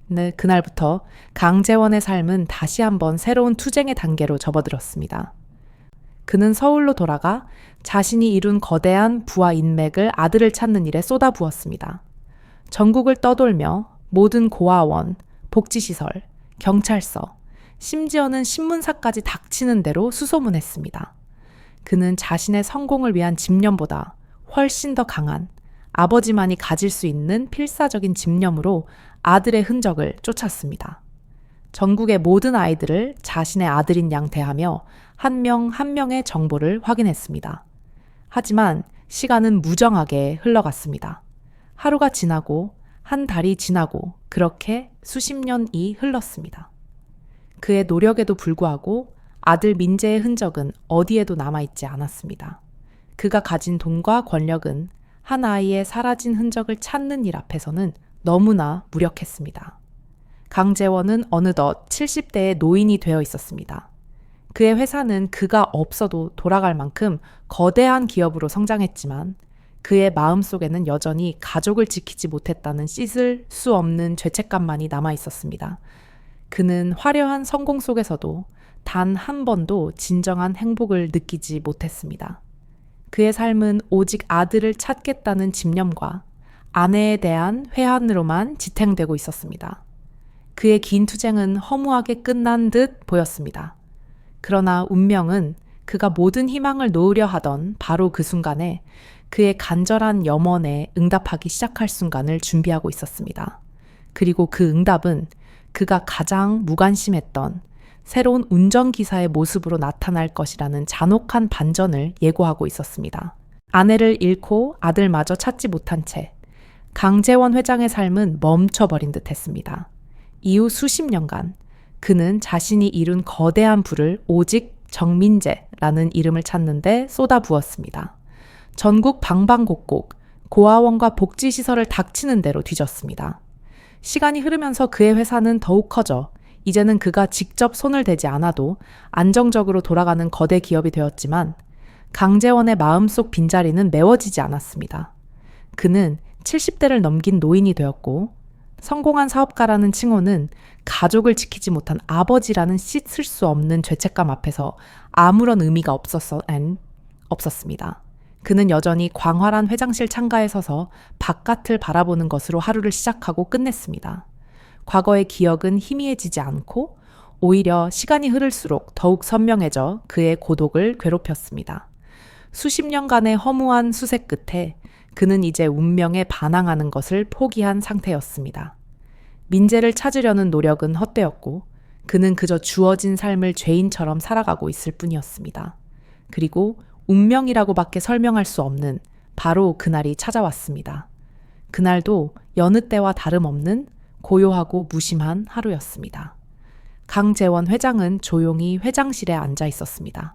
네, 그날부터 강재원의 삶은 다시 한번 새로운 투쟁의 단계로 접어들었습니다. 그는 서울로 돌아가 자신이 이룬 거대한 부와 인맥을 아들을 찾는 일에 쏟아부었습니다. 전국을 떠돌며 모든 고아원, 복지시설, 경찰서, 심지어는 신문사까지 닥치는 대로 수소문했습니다. 그는 자신의 성공을 위한 집념보다 훨씬 더 강한 아버지만이 가질 수 있는 필사적인 집념으로 아들의 흔적을 쫓았습니다. 전국의 모든 아이들을 자신의 아들인 양 대하며 한 명 한 명의 정보를 확인했습니다. 하지만 시간은 무정하게 흘러갔습니다. 하루가 지나고 한 달이 지나고 그렇게 수십 년이 흘렀습니다. 그의 노력에도 불구하고 아들 민재의 흔적은 어디에도 남아있지 않았습니다. 그가 가진 돈과 권력은 한 아이의 사라진 흔적을 찾는 일 앞에서는 너무나 무력했습니다. 강재원은 어느덧 70대의 노인이 되어 있었습니다. 그의 회사는 그가 없어도 돌아갈 만큼 거대한 기업으로 성장했지만 그의 마음속에는 여전히 가족을 지키지 못했다는 씻을 수 없는 죄책감만이 남아 있었습니다. 그는 화려한 성공 속에서도 단 한 번도 진정한 행복을 느끼지 못했습니다. 그의 삶은 오직 아들을 찾겠다는 집념과 아내에 대한 회한으로만 지탱되고 있었습니다. 그의 긴 투쟁은 허무하게 끝난 듯 보였습니다. 그러나 운명은 그가 모든 희망을 놓으려 하던 바로 그 순간에 그의 간절한 염원에 응답하기 시작할 순간을 준비하고 있었습니다. 그리고 그 응답은 그가 가장 무관심했던 새로운 운전기사의 모습으로 나타날 것이라는 잔혹한 반전을 예고하고 있었습니다. 아내를 잃고 아들마저 찾지 못한 채 강재원 회장의 삶은 멈춰버린 듯 했습니다. 이후 수십 년간 그는 자신이 이룬 거대한 부를 오직 정민재라는 이름을 찾는데 쏟아부었습니다. 전국 방방곡곡 고아원과 복지시설을 닥치는 대로 뒤졌습니다. 시간이 흐르면서 그의 회사는 더욱 커져 이제는 그가 직접 손을 대지 않아도 안정적으로 돌아가는 거대 기업이 되었지만 강재원의 마음속 빈자리는 메워지지 않았습니다. 그는 70대를 넘긴 노인이 되었고 성공한 사업가라는 칭호는 가족을 지키지 못한 아버지라는 씻을 수 없는 죄책감 앞에서 아무런 의미가 없었습니다. 그는 여전히 광활한 회장실 창가에 서서 바깥을 바라보는 것으로 하루를 시작하고 끝냈습니다. 과거의 기억은 희미해지지 않고 오히려 시간이 흐를수록 더욱 선명해져 그의 고독을 괴롭혔습니다. 수십 년간의 허무한 수색 끝에 그는 이제 운명에 반항하는 것을 포기한 상태였습니다. 민재를 찾으려는 노력은 헛되었고 그는 그저 주어진 삶을 죄인처럼 살아가고 있을 뿐이었습니다. 그리고 운명이라고밖에 설명할 수 없는 바로 그날이 찾아왔습니다. 그날도 여느 때와 다름없는 고요하고 무심한 하루였습니다. 강재원 회장은 조용히 회장실에 앉아 있었습니다.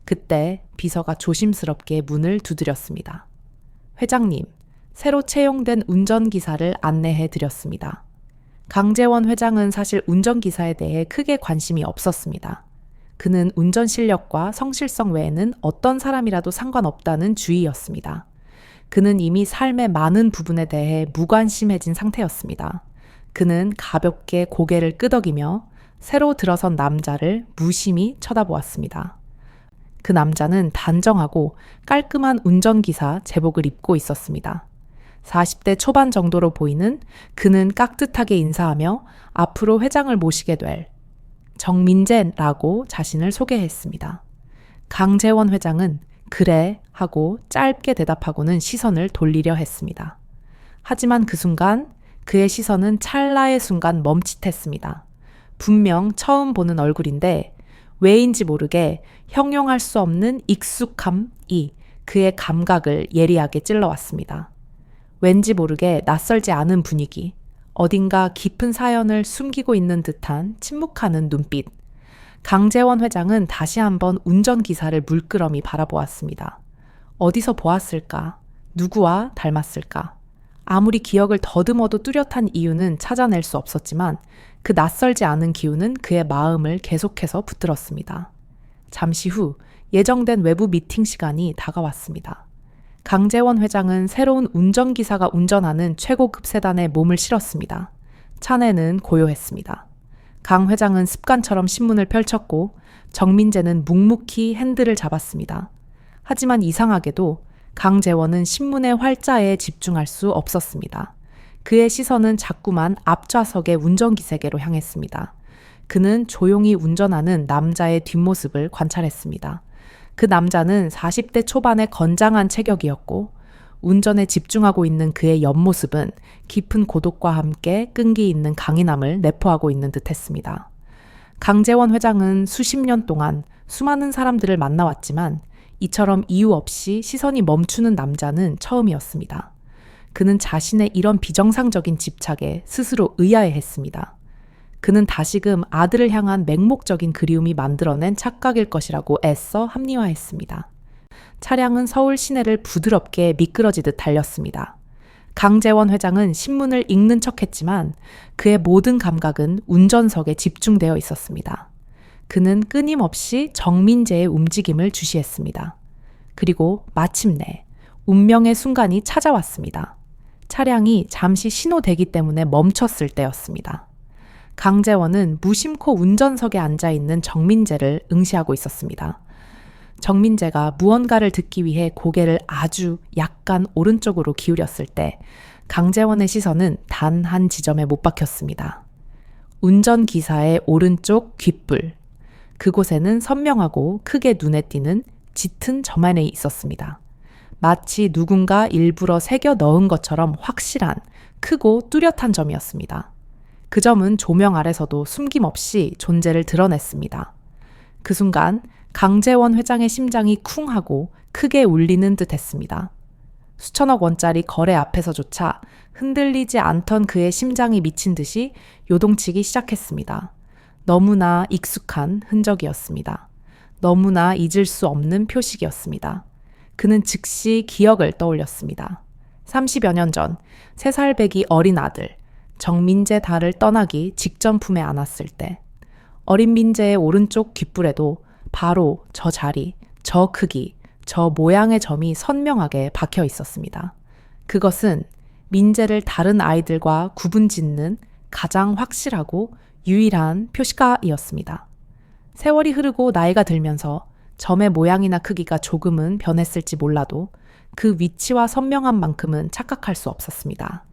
그때 비서가 조심스럽게 문을 두드렸습니다. 회장님, 새로 채용된 운전기사를 안내해 드렸습니다. 강재원 회장은 사실 운전기사에 대해 크게 관심이 없었습니다. 그는 운전 실력과 성실성 외에는 어떤 사람이라도 상관없다는 주의였습니다. 그는 이미 삶의 많은 부분에 대해 무관심해진 상태였습니다. 그는 가볍게 고개를 끄덕이며 새로 들어선 남자를 무심히 쳐다보았습니다. 그 남자는 단정하고 깔끔한 운전기사 제복을 입고 있었습니다. 40대 초반 정도로 보이는 그는 깍듯하게 인사하며 앞으로 회장을 모시게 될 정민재라고 자신을 소개했습니다. 강재원 회장은 그래 하고 짧게 대답하고는 시선을 돌리려 했습니다. 하지만 그 순간 그의 시선은 찰나의 순간 멈칫했습니다. 분명 처음 보는 얼굴인데 왜인지 모르게 형용할 수 없는 익숙함이 그의 감각을 예리하게 찔러왔습니다. 왠지 모르게 낯설지 않은 분위기, 어딘가 깊은 사연을 숨기고 있는 듯한 침묵하는 눈빛. 강재원 회장은 다시 한번 운전기사를 물끄러미 바라보았습니다. 어디서 보았을까? 누구와 닮았을까? 아무리 기억을 더듬어도 뚜렷한 이유는 찾아낼 수 없었지만 그 낯설지 않은 기운은 그의 마음을 계속해서 붙들었습니다. 잠시 후 예정된 외부 미팅 시간이 다가왔습니다. 강재원 회장은 새로운 운전기사가 운전하는 최고급 세단에 몸을 실었습니다. 차내는 고요했습니다. 강 회장은 습관처럼 신문을 펼쳤고 정민재는 묵묵히 핸들을 잡았습니다. 하지만 이상하게도 강재원은 신문의 활자에 집중할 수 없었습니다. 그의 시선은 자꾸만 앞좌석의 운전기세계로 향했습니다. 그는 조용히 운전하는 남자의 뒷모습을 관찰했습니다. 그 남자는 40대 초반의 건장한 체격이었고 운전에 집중하고 있는 그의 옆모습은 깊은 고독과 함께 끈기 있는 강인함을 내포하고 있는 듯했습니다. 강재원 회장은 수십 년 동안 수많은 사람들을 만나왔지만 이처럼 이유 없이 시선이 멈추는 남자는 처음이었습니다. 그는 자신의 이런 비정상적인 집착에 스스로 의아해했습니다. 그는 다시금 아들을 향한 맹목적인 그리움이 만들어낸 착각일 것이라고 애써 합리화했습니다. 차량은 서울 시내를 부드럽게 미끄러지듯 달렸습니다. 강재원 회장은 신문을 읽는 척했지만 그의 모든 감각은 운전석에 집중되어 있었습니다. 그는 끊임없이 정민재의 움직임을 주시했습니다. 그리고 마침내 운명의 순간이 찾아왔습니다. 차량이 잠시 신호대기 때문에 멈췄을 때였습니다. 강재원은 무심코 운전석에 앉아있는 정민재를 응시하고 있었습니다. 정민재가 무언가를 듣기 위해 고개를 아주 약간 오른쪽으로 기울였을 때 강재원의 시선은 단 한 지점에 못 박혔습니다. 운전기사의 오른쪽 귓불. 그곳에는 선명하고 크게 눈에 띄는 짙은 점 안에 있었습니다. 마치 누군가 일부러 새겨 넣은 것처럼 확실한, 크고 뚜렷한 점이었습니다. 그 점은 조명 아래서도 숨김없이 존재를 드러냈습니다. 그 순간 강재원 회장의 심장이 쿵하고 크게 울리는 듯 했습니다. 수천억 원짜리 거래 앞에서조차 흔들리지 않던 그의 심장이 미친 듯이 요동치기 시작했습니다. 너무나 익숙한 흔적이었습니다. 너무나 잊을 수 없는 표식이었습니다. 그는 즉시 기억을 떠올렸습니다. 30여 년 전 3살 배기 어린 아들 정민재 달을 떠나기 직전 품에 안았을 때 어린 민재의 오른쪽 귓불에도 바로 저 자리, 저 크기, 저 모양의 점이 선명하게 박혀 있었습니다. 그것은 민재를 다른 아이들과 구분짓는 가장 확실하고 유일한 표시가이었습니다. 세월이 흐르고 나이가 들면서 점의 모양이나 크기가 조금은 변했을지 몰라도 그 위치와 선명한 만큼은 착각할 수 없었습니다.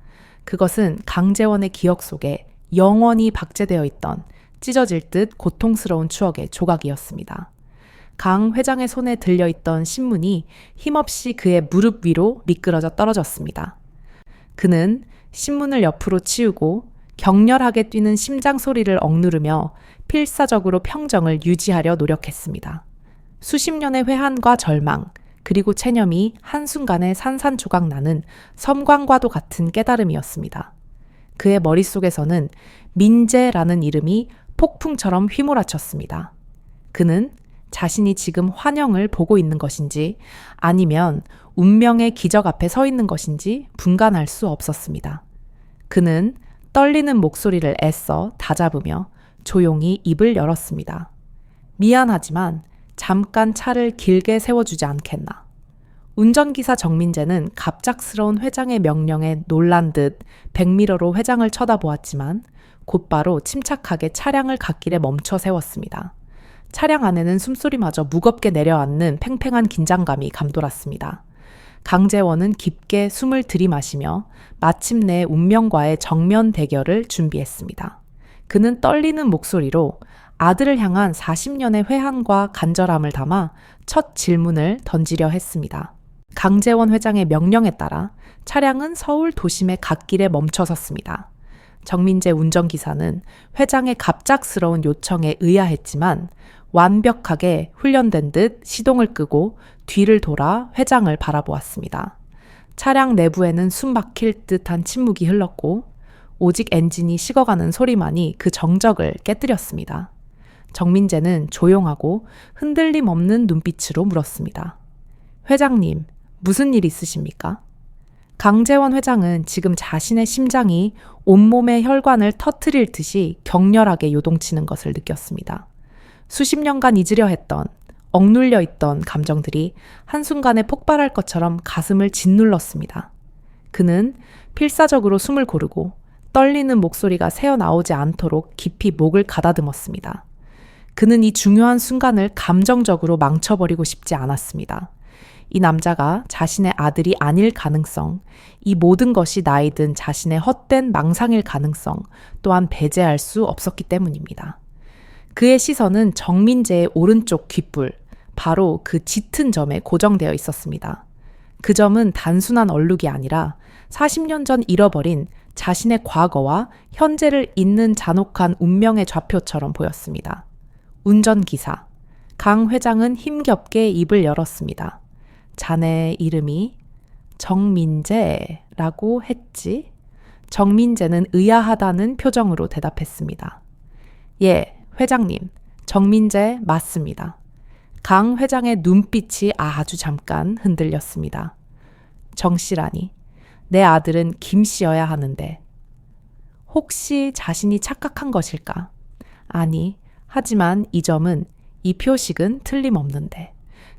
그것은 강재원의 기억 속에 영원히 박제되어 있던 찢어질 듯 고통스러운 추억의 조각이었습니다. 강 회장의 손에 들려있던 신문이 힘없이 그의 무릎 위로 미끄러져 떨어졌습니다. 그는 신문을 옆으로 치우고 격렬하게 뛰는 심장 소리를 억누르며 필사적으로 평정을 유지하려 노력했습니다. 수십 년의 회한과 절망, 그리고 체념이 한순간에 산산조각 나는 섬광과도 같은 깨달음이었습니다. 그의 머릿속에서는 민재라는 이름이 폭풍처럼 휘몰아쳤습니다. 그는 자신이 지금 환영을 보고 있는 것인지 아니면 운명의 기적 앞에 서 있는 것인지 분간할 수 없었습니다. 그는 떨리는 목소리를 애써 다잡으며 조용히 입을 열었습니다. 미안하지만 잠깐 차를 길게 세워주지 않겠나. 운전기사 정민재는 갑작스러운 회장의 명령에 놀란 듯 백미러로 회장을 쳐다보았지만 곧바로 침착하게 차량을 갓길에 멈춰 세웠습니다. 차량 안에는 숨소리마저 무겁게 내려앉는 팽팽한 긴장감이 감돌았습니다. 강재원은 깊게 숨을 들이마시며 마침내 운명과의 정면 대결을 준비했습니다. 그는 떨리는 목소리로 아들을 향한 40년의 회한과 간절함을 담아 첫 질문을 던지려 했습니다. 강재원 회장의 명령에 따라 차량은 서울 도심의 갓길에 멈춰 섰습니다. 정민재 운전기사는 회장의 갑작스러운 요청에 의아했지만 완벽하게 훈련된 듯 시동을 끄고 뒤를 돌아 회장을 바라보았습니다. 차량 내부에는 숨 막힐 듯한 침묵이 흘렀고 오직 엔진이 식어가는 소리만이 그 정적을 깨뜨렸습니다. 정민재는 조용하고 흔들림 없는 눈빛으로 물었습니다. 회장님, 무슨 일 있으십니까? 강재원 회장은 지금 자신의 심장이 온몸의 혈관을 터트릴 듯이 격렬하게 요동치는 것을 느꼈습니다. 수십 년간 잊으려 했던, 억눌려 있던 감정들이 한순간에 폭발할 것처럼 가슴을 짓눌렀습니다. 그는 필사적으로 숨을 고르고 떨리는 목소리가 새어나오지 않도록 깊이 목을 가다듬었습니다. 그는 이 중요한 순간을 감정적으로 망쳐버리고 싶지 않았습니다. 이 남자가 자신의 아들이 아닐 가능성, 이 모든 것이 나이든 자신의 헛된 망상일 가능성 또한 배제할 수 없었기 때문입니다. 그의 시선은 정민재의 오른쪽 귓불, 바로 그 짙은 점에 고정되어 있었습니다. 그 점은 단순한 얼룩이 아니라 40년 전 잃어버린 자신의 과거와 현재를 잇는 잔혹한 운명의 좌표처럼 보였습니다. 운전기사, 강 회장은 힘겹게 입을 열었습니다. 자네의 이름이 정민재라고 했지? 정민재는 의아하다는 표정으로 대답했습니다. 예, 회장님, 정민재 맞습니다. 강 회장의 눈빛이 아주 잠깐 흔들렸습니다. 정 씨라니, 내 아들은 김 씨여야 하는데. 혹시 자신이 착각한 것일까? 아니, 하지만 이 점은, 이 표식은 틀림없는데.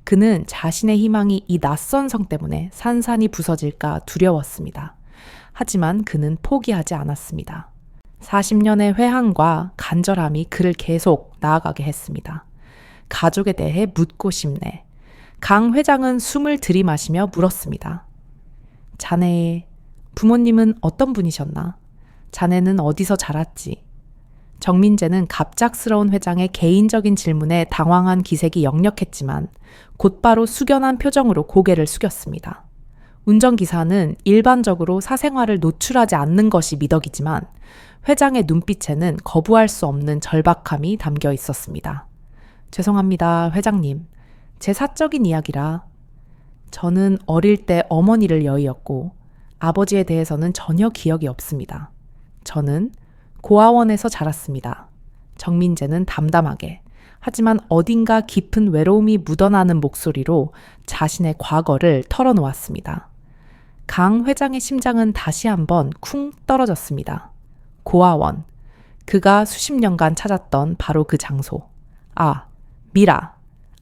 그는 자신의 희망이 이 낯선 성 때문에 산산이 부서질까 두려웠습니다. 하지만 그는 포기하지 않았습니다. 40년의 회한과 간절함이 그를 계속 나아가게 했습니다. 가족에 대해 묻고 싶네. 강 회장은 숨을 들이마시며 물었습니다. 자네의 부모님은 어떤 분이셨나? 자네는 어디서 자랐지? 정민재는 갑작스러운 회장의 개인적인 질문에 당황한 기색이 역력했지만 곧바로 숙연한 표정으로 고개를 숙였습니다. 운전기사는 일반적으로 사생활을 노출하지 않는 것이 미덕이지만 회장의 눈빛에는 거부할 수 없는 절박함이 담겨 있었습니다. 죄송합니다, 회장님. 제 사적인 이야기라. 저는 어릴 때 어머니를 여의었고 아버지에 대해서는 전혀 기억이 없습니다. 저는 고아원에서 자랐습니다. 정민재는 담담하게, 하지만 어딘가 깊은 외로움이 묻어나는 목소리로 자신의 과거를 털어놓았습니다. 강 회장의 심장은 다시 한번 쿵 떨어졌습니다. 고아원. 그가 수십 년간 찾았던 바로 그 장소. 아, 미라.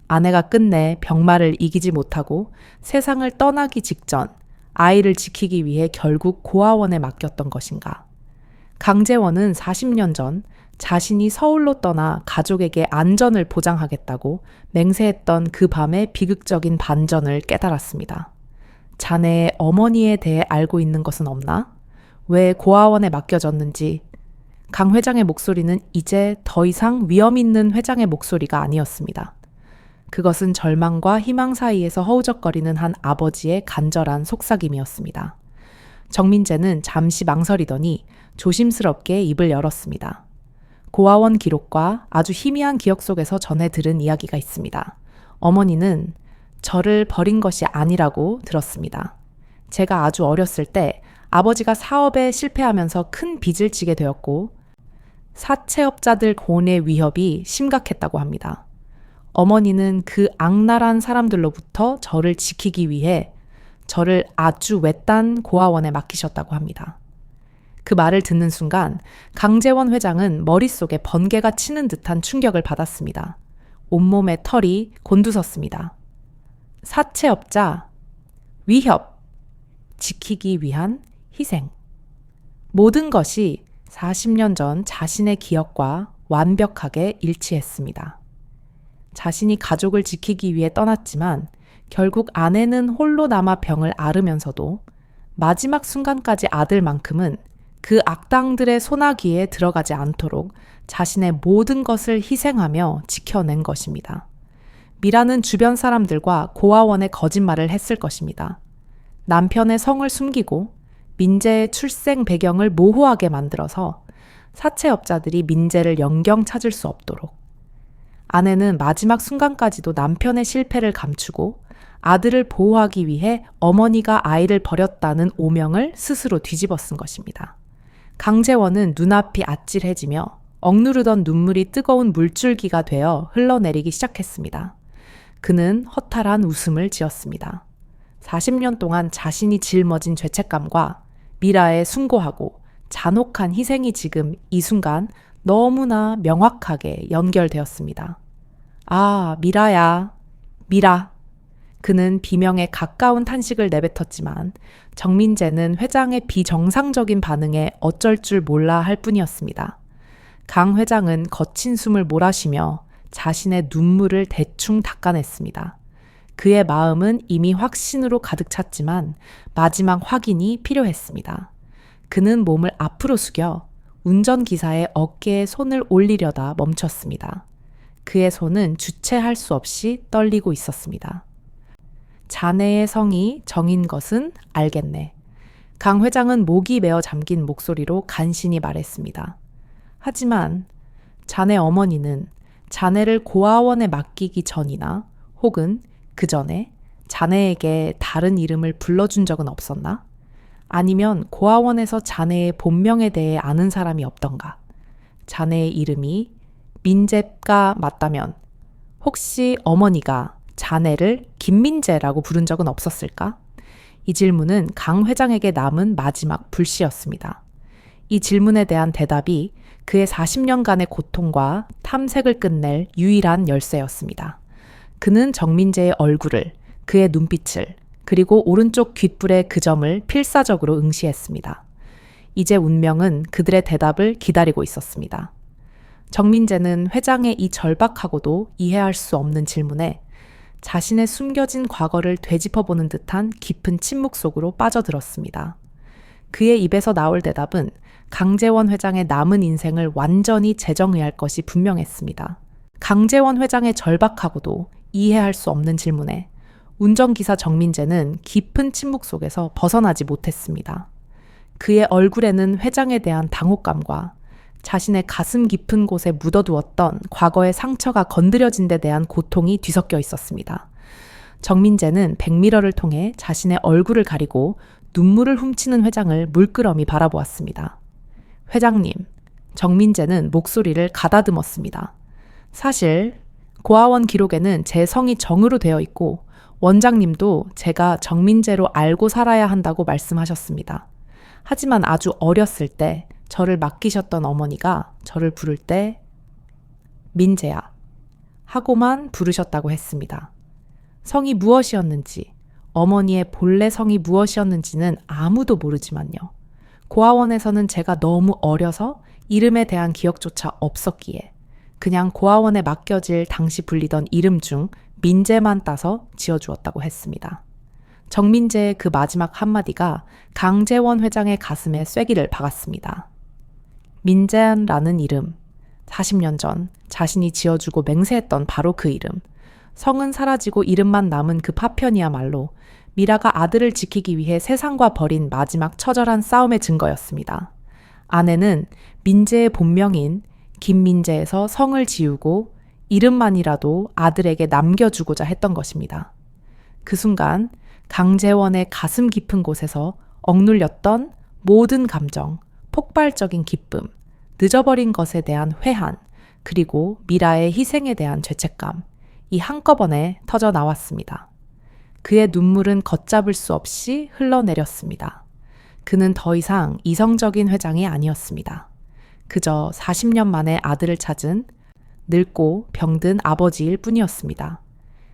아내가 끝내 병마를 이기지 못하고 세상을 떠나기 직전 아이를 지키기 위해 결국 고아원에 맡겼던 것인가. 강재원은 40년 전 자신이 서울로 떠나 가족에게 안전을 보장하겠다고 맹세했던 그 밤의 비극적인 반전을 깨달았습니다. 자네의 어머니에 대해 알고 있는 것은 없나? 왜 고아원에 맡겨졌는지. 강 회장의 목소리는 이제 더 이상 위험 있는 회장의 목소리가 아니었습니다. 그것은 절망과 희망 사이에서 허우적거리는 한 아버지의 간절한 속삭임이었습니다. 정민재는 잠시 망설이더니 조심스럽게 입을 열었습니다. 고아원 기록과 아주 희미한 기억 속에서 전해 들은 이야기가 있습니다. 어머니는 저를 버린 것이 아니라고 들었습니다. 제가 아주 어렸을 때 아버지가 사업에 실패하면서 큰 빚을 지게 되었고 사채업자들 고뇌 위협이 심각했다고 합니다. 어머니는 그 악랄한 사람들로부터 저를 지키기 위해 저를 아주 외딴 고아원에 맡기셨다고 합니다. 그 말을 듣는 순간 강재원 회장은 머릿속에 번개가 치는 듯한 충격을 받았습니다. 온몸에 털이 곤두섰습니다. 사채업자, 위협, 지키기 위한 희생. 모든 것이 40년 전 자신의 기억과 완벽하게 일치했습니다. 자신이 가족을 지키기 위해 떠났지만 결국 아내는 홀로 남아 병을 앓으면서도 마지막 순간까지 아들만큼은 그 악당들의 소나기에 들어가지 않도록 자신의 모든 것을 희생하며 지켜낸 것입니다. 미라는 주변 사람들과 고아원의 거짓말을 했을 것입니다. 남편의 성을 숨기고 민재의 출생 배경을 모호하게 만들어서 사채업자들이 민재를 영경 찾을 수 없도록. 아내는 마지막 순간까지도 남편의 실패를 감추고 아들을 보호하기 위해 어머니가 아이를 버렸다는 오명을 스스로 뒤집어 쓴 것입니다. 강재원은 눈앞이 아찔해지며 억누르던 눈물이 뜨거운 물줄기가 되어 흘러내리기 시작했습니다. 그는 허탈한 웃음을 지었습니다. 40년 동안 자신이 짊어진 죄책감과 미라의 숭고하고 잔혹한 희생이 지금 이 순간 너무나 명확하게 연결되었습니다. 아, 미라야. 미라. 그는 비명에 가까운 탄식을 내뱉었지만 정민재는 회장의 비정상적인 반응에 어쩔 줄 몰라 할 뿐이었습니다. 강 회장은 거친 숨을 몰아쉬며 자신의 눈물을 대충 닦아냈습니다. 그의 마음은 이미 확신으로 가득 찼지만 마지막 확인이 필요했습니다. 그는 몸을 앞으로 숙여 운전기사의 어깨에 손을 올리려다 멈췄습니다. 그의 손은 주체할 수 없이 떨리고 있었습니다. 자네의 성이 정인 것은 알겠네. 강 회장은 목이 메어 잠긴 목소리로 간신히 말했습니다. 하지만 자네 어머니는 자네를 고아원에 맡기기 전이나 혹은 그 전에 자네에게 다른 이름을 불러준 적은 없었나? 아니면 고아원에서 자네의 본명에 대해 아는 사람이 없던가? 자네의 이름이 민재가 맞다면 혹시 어머니가 자네를 김민재라고 부른 적은 없었을까? 이 질문은 강 회장에게 남은 마지막 불씨였습니다. 이 질문에 대한 대답이 그의 40년간의 고통과 탐색을 끝낼 유일한 열쇠였습니다. 그는 정민재의 얼굴을, 그의 눈빛을, 그리고 오른쪽 귓불의 그 점을 필사적으로 응시했습니다. 이제 운명은 그들의 대답을 기다리고 있었습니다. 정민재는 회장의 이 절박하고도 이해할 수 없는 질문에 자신의 숨겨진 과거를 되짚어보는 듯한 깊은 침묵 속으로 빠져들었습니다. 그의 입에서 나올 대답은 강재원 회장의 남은 인생을 완전히 재정의할 것이 분명했습니다. 강재원 회장의 절박하고도 이해할 수 없는 질문에 운전기사 정민재는 깊은 침묵 속에서 벗어나지 못했습니다. 그의 얼굴에는 회장에 대한 당혹감과 자신의 가슴 깊은 곳에 묻어두었던 과거의 상처가 건드려진 데 대한 고통이 뒤섞여 있었습니다. 정민재는 백미러를 통해 자신의 얼굴을 가리고 눈물을 훔치는 회장을 물끄러미 바라보았습니다. 회장님, 정민재는 목소리를 가다듬었습니다. 사실 고아원 기록에는 제 성이 정으로 되어 있고 원장님도 제가 정민재로 알고 살아야 한다고 말씀하셨습니다. 하지만 아주 어렸을 때 저를 맡기셨던 어머니가 저를 부를 때 민재야 하고만 부르셨다고 했습니다. 성이 무엇이었는지, 어머니의 본래 성이 무엇이었는지는 아무도 모르지만요. 고아원에서는 제가 너무 어려서 이름에 대한 기억조차 없었기에 그냥 고아원에 맡겨질 당시 불리던 이름 중 민재만 따서 지어주었다고 했습니다. 정민재의 그 마지막 한마디가 강재원 회장의 가슴에 쐐기를 박았습니다. 민재라는 이름, 40년 전 자신이 지어주고 맹세했던 바로 그 이름, 성은 사라지고 이름만 남은 그 파편이야말로 미라가 아들을 지키기 위해 세상과 벌인 마지막 처절한 싸움의 증거였습니다. 아내는 민재의 본명인 김민재에서 성을 지우고 이름만이라도 아들에게 남겨주고자 했던 것입니다. 그 순간 강재원의 가슴 깊은 곳에서 억눌렸던 모든 감정, 폭발적인 기쁨, 늦어버린 것에 대한 회한, 그리고 미라의 희생에 대한 죄책감, 이 한꺼번에 터져 나왔습니다. 그의 눈물은 걷잡을 수 없이 흘러내렸습니다. 그는 더 이상 이성적인 회장이 아니었습니다. 그저 40년 만에 아들을 찾은 늙고 병든 아버지일 뿐이었습니다.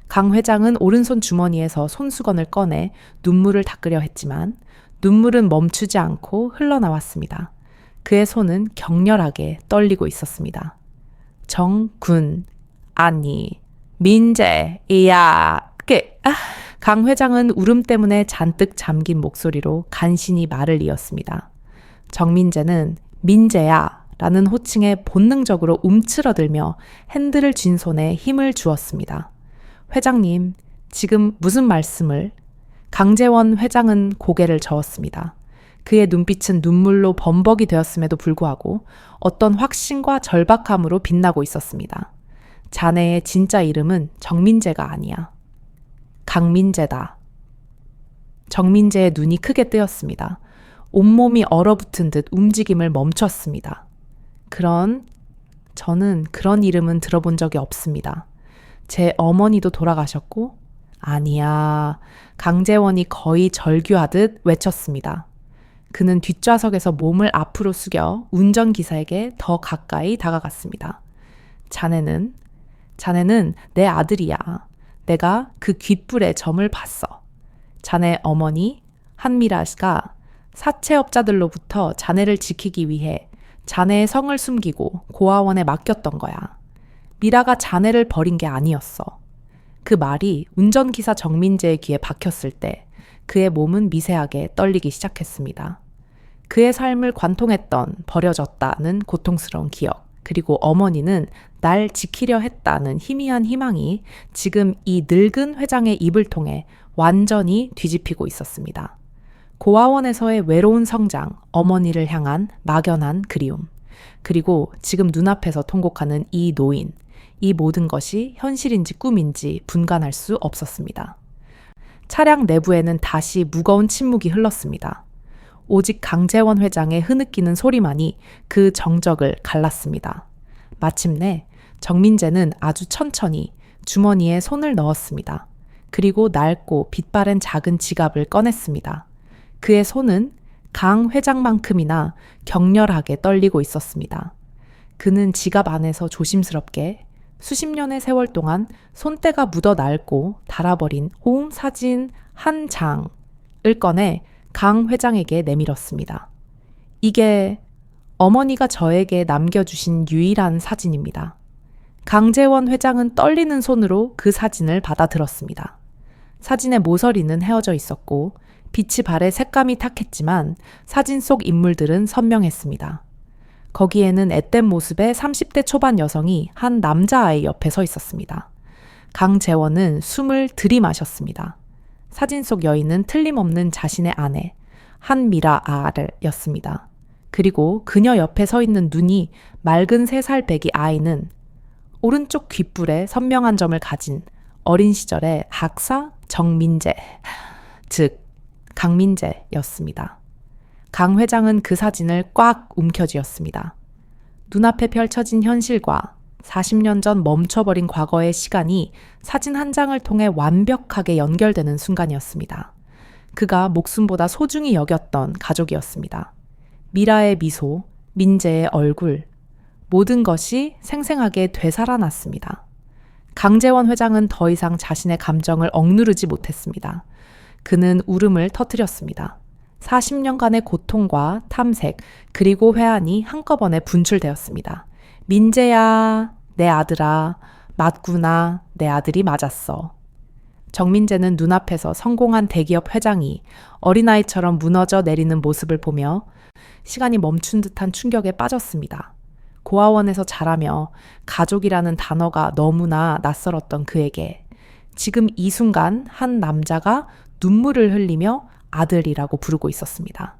강 회장은 오른손 주머니에서 손수건을 꺼내 눈물을 닦으려 했지만 눈물은 멈추지 않고 흘러나왔습니다. 그의 손은 격렬하게 떨리고 있었습니다. 정군, 아니, 민재, 이야, 강 회장은 울음 때문에 잔뜩 잠긴 목소리로 간신히 말을 이었습니다. 정민재는 민재야 라는 호칭에 본능적으로 움츠러들며 핸들을 쥔 손에 힘을 주었습니다. 회장님, 지금 무슨 말씀을? 강재원 회장은 고개를 저었습니다. 그의 눈빛은 눈물로 범벅이 되었음에도 불구하고 어떤 확신과 절박함으로 빛나고 있었습니다. 자네의 진짜 이름은 정민재가 아니야. 강민재다. 정민재의 눈이 크게 뜨였습니다. 온몸이 얼어붙은 듯 움직임을 멈췄습니다. 저는 그런 이름은 들어본 적이 없습니다. 제 어머니도 돌아가셨고, 아니야. 강재원이 거의 절규하듯 외쳤습니다. 그는 뒷좌석에서 몸을 앞으로 숙여 운전기사에게 더 가까이 다가갔습니다. 자네는 내 아들이야. 내가 그 귓불에 점을 봤어. 자네 어머니 한미라가 사채업자들로부터 자네를 지키기 위해 자네의 성을 숨기고 고아원에 맡겼던 거야. 미라가 자네를 버린 게 아니었어. 그 말이 운전기사 정민재의 귀에 박혔을 때 그의 몸은 미세하게 떨리기 시작했습니다. 그의 삶을 관통했던 버려졌다는 고통스러운 기억, 그리고 어머니는 날 지키려 했다는 희미한 희망이 지금 이 늙은 회장의 입을 통해 완전히 뒤집히고 있었습니다. 고아원에서의 외로운 성장, 어머니를 향한 막연한 그리움, 그리고 지금 눈앞에서 통곡하는 이 노인, 이 모든 것이 현실인지 꿈인지 분간할 수 없었습니다. 차량 내부에는 다시 무거운 침묵이 흘렀습니다. 오직 강재원 회장의 흐느끼는 소리만이 그 정적을 갈랐습니다. 마침내 정민재는 아주 천천히 주머니에 손을 넣었습니다. 그리고 낡고 빛바랜 작은 지갑을 꺼냈습니다. 그의 손은 강 회장만큼이나 격렬하게 떨리고 있었습니다. 그는 지갑 안에서 조심스럽게 수십 년의 세월 동안 손때가 묻어 낡고 닳아버린 홈 사진 한 장을 꺼내 강 회장에게 내밀었습니다. 이게 어머니가 저에게 남겨주신 유일한 사진입니다. 강재원 회장은 떨리는 손으로 그 사진을 받아들었습니다. 사진의 모서리는 헤어져 있었고 빛이 발에 색감이 탁했지만 사진 속 인물들은 선명했습니다. 거기에는 앳된 모습의 30대 초반 여성이 한 남자아이 옆에 서 있었습니다. 강재원은 숨을 들이마셨습니다. 사진 속 여인은 틀림없는 자신의 아내 한미라아였습니다. 그리고 그녀 옆에 서 있는 눈이 맑은 3살 배기 아이는 오른쪽 귓불에 선명한 점을 가진 어린 시절의 학사 정민재, 즉 강민재였습니다. 강 회장은 그 사진을 꽉 움켜쥐었습니다. 눈앞에 펼쳐진 현실과 40년 전 멈춰버린 과거의 시간이 사진 한 장을 통해 완벽하게 연결되는 순간이었습니다. 그가 목숨보다 소중히 여겼던 가족이었습니다. 미라의 미소, 민재의 얼굴, 모든 것이 생생하게 되살아났습니다. 강재원 회장은 더 이상 자신의 감정을 억누르지 못했습니다. 그는 울음을 터뜨렸습니다. 40년간의 고통과 탐색, 그리고 회한이 한꺼번에 분출되었습니다. 민재야, 내 아들아, 맞구나, 내 아들이 맞았어. 정민재는 눈앞에서 성공한 대기업 회장이 어린아이처럼 무너져 내리는 모습을 보며 시간이 멈춘 듯한 충격에 빠졌습니다. 고아원에서 자라며 가족이라는 단어가 너무나 낯설었던 그에게 지금 이 순간 한 남자가 눈물을 흘리며 아들이라고 부르고 있었습니다.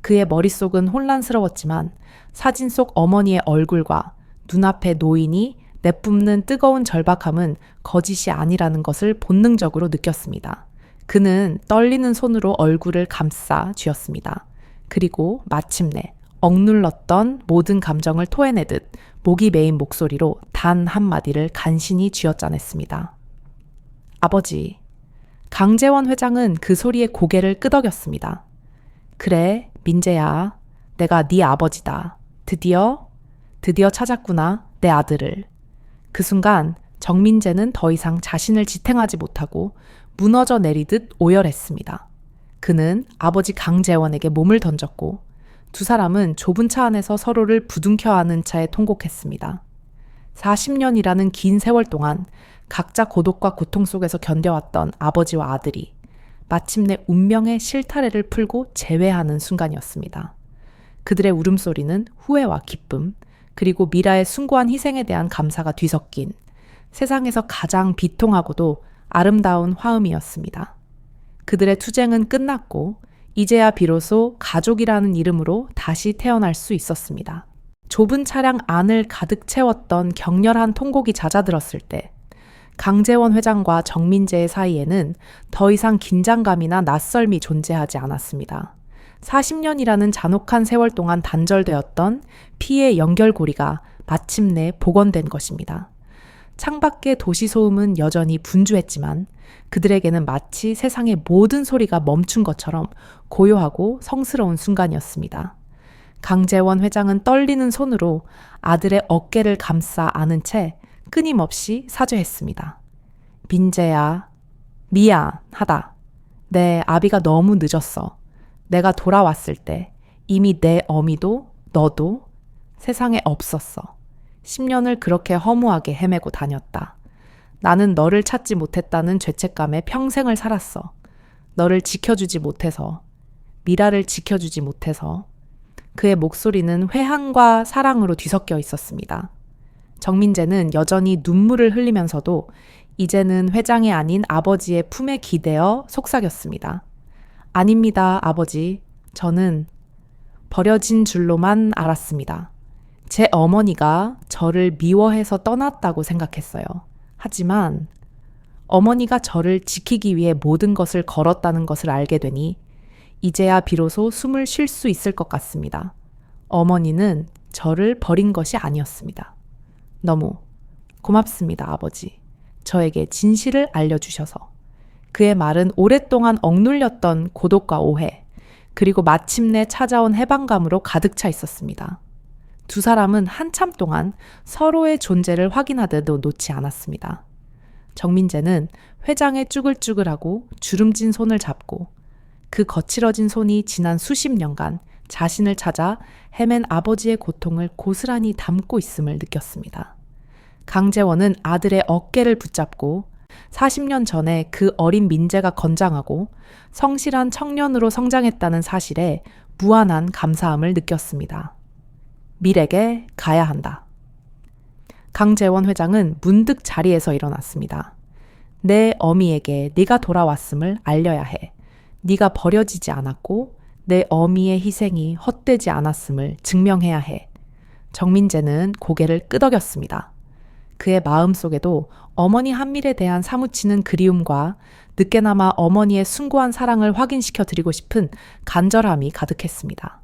그의 머릿속은 혼란스러웠지만 사진 속 어머니의 얼굴과 눈앞의 노인이 내뿜는 뜨거운 절박함은 거짓이 아니라는 것을 본능적으로 느꼈습니다. 그는 떨리는 손으로 얼굴을 감싸 쥐었습니다. 그리고 마침내 억눌렀던 모든 감정을 토해내듯 목이 메인 목소리로 단 한마디를 간신히 쥐어짜냈습니다. 아버지. 강재원 회장은 그 소리에 고개를 끄덕였습니다. 그래, 민재야. 내가 네 아버지다. 드디어 찾았구나, 내 아들을. 그 순간 정민재는 더 이상 자신을 지탱하지 못하고 무너져 내리듯 오열했습니다. 그는 아버지 강재원에게 몸을 던졌고 두 사람은 좁은 차 안에서 서로를 부둥켜 안은 차에 통곡했습니다. 40년이라는 긴 세월 동안 각자 고독과 고통 속에서 견뎌왔던 아버지와 아들이 마침내 운명의 실타래를 풀고 재회하는 순간이었습니다. 그들의 울음소리는 후회와 기쁨, 그리고 미라의 숭고한 희생에 대한 감사가 뒤섞인 세상에서 가장 비통하고도 아름다운 화음이었습니다. 그들의 투쟁은 끝났고 이제야 비로소 가족이라는 이름으로 다시 태어날 수 있었습니다. 좁은 차량 안을 가득 채웠던 격렬한 통곡이 잦아들었을 때 강재원 회장과 정민재의 사이에는 더 이상 긴장감이나 낯설미 존재하지 않았습니다. 40년이라는 잔혹한 세월 동안 단절되었던 피의 연결고리가 마침내 복원된 것입니다. 창밖의 도시 소음은 여전히 분주했지만 그들에게는 마치 세상의 모든 소리가 멈춘 것처럼 고요하고 성스러운 순간이었습니다. 강재원 회장은 떨리는 손으로 아들의 어깨를 감싸 안은 채 끊임없이 사죄했습니다. 민재야, 미안하다. 내 아비가 너무 늦었어. 내가 돌아왔을 때 이미 내 어미도 너도 세상에 없었어. 10년을 그렇게 허무하게 헤매고 다녔다. 나는 너를 찾지 못했다는 죄책감에 평생을 살았어. 너를 지켜주지 못해서, 미라를 지켜주지 못해서. 그의 목소리는 회한과 사랑으로 뒤섞여 있었습니다. 정민재는 여전히 눈물을 흘리면서도 이제는 회장이 아닌 아버지의 품에 기대어 속삭였습니다. 아닙니다, 아버지. 저는 버려진 줄로만 알았습니다. 제 어머니가 저를 미워해서 떠났다고 생각했어요. 하지만 어머니가 저를 지키기 위해 모든 것을 걸었다는 것을 알게 되니 이제야 비로소 숨을 쉴 수 있을 것 같습니다. 어머니는 저를 버린 것이 아니었습니다. 너무 고맙습니다, 아버지. 저에게 진실을 알려주셔서. 그의 말은 오랫동안 억눌렸던 고독과 오해, 그리고 마침내 찾아온 해방감으로 가득 차 있었습니다. 두 사람은 한참 동안 서로의 존재를 확인하듯도 놓지 않았습니다. 정민재는 회장의 쭈글쭈글하고 주름진 손을 잡고 그 거칠어진 손이 지난 수십 년간 자신을 찾아 헤맨 아버지의 고통을 고스란히 담고 있음을 느꼈습니다. 강재원은 아들의 어깨를 붙잡고 40년 전에 그 어린 민재가 건장하고 성실한 청년으로 성장했다는 사실에 무한한 감사함을 느꼈습니다. 밀에게 가야 한다. 강재원 회장은 문득 자리에서 일어났습니다. 내 어미에게 네가 돌아왔음을 알려야 해. 네가 버려지지 않았고 내 어미의 희생이 헛되지 않았음을 증명해야 해. 정민재는 고개를 끄덕였습니다. 그의 마음속에도 어머니 한밀에 대한 사무치는 그리움과 늦게나마 어머니의 숭고한 사랑을 확인시켜 드리고 싶은 간절함이 가득했습니다.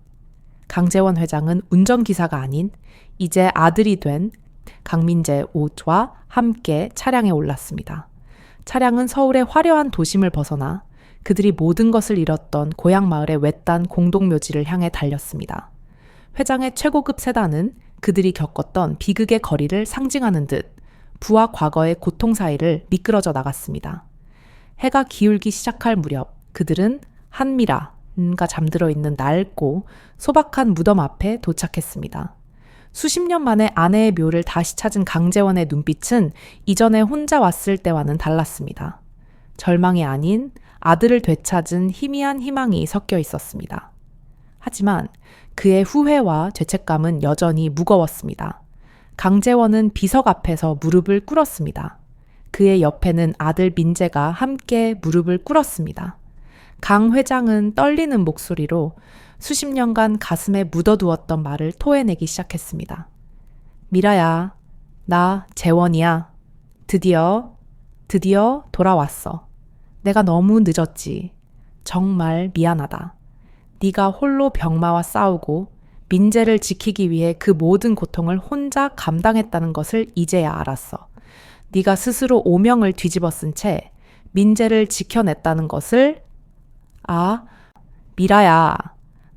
강재원 회장은 운전기사가 아닌 이제 아들이 된 강민재 오와 함께 차량에 올랐습니다. 차량은 서울의 화려한 도심을 벗어나 그들이 모든 것을 잃었던 고향 마을의 외딴 공동묘지를 향해 달렸습니다. 회장의 최고급 세단은 그들이 겪었던 비극의 거리를 상징하는 듯 부와 과거의 고통 사이를 미끄러져 나갔습니다. 해가 기울기 시작할 무렵 그들은 한미라가 잠들어 있는 낡고 소박한 무덤 앞에 도착했습니다. 수십 년 만에 아내의 묘를 다시 찾은 강재원의 눈빛은 이전에 혼자 왔을 때와는 달랐습니다. 절망이 아닌 아들을 되찾은 희미한 희망이 섞여 있었습니다. 하지만 그의 후회와 죄책감은 여전히 무거웠습니다. 강재원은 비석 앞에서 무릎을 꿇었습니다. 그의 옆에는 아들 민재가 함께 무릎을 꿇었습니다. 강 회장은 떨리는 목소리로 수십 년간 가슴에 묻어두었던 말을 토해내기 시작했습니다. 미라야, 나 재원이야. 드디어 돌아왔어. 내가 너무 늦었지. 정말 미안하다. 네가 홀로 병마와 싸우고 민재를 지키기 위해 그 모든 고통을 혼자 감당했다는 것을 이제야 알았어. 네가 스스로 오명을 뒤집어 쓴 채 민재를 지켜냈다는 것을 미라야,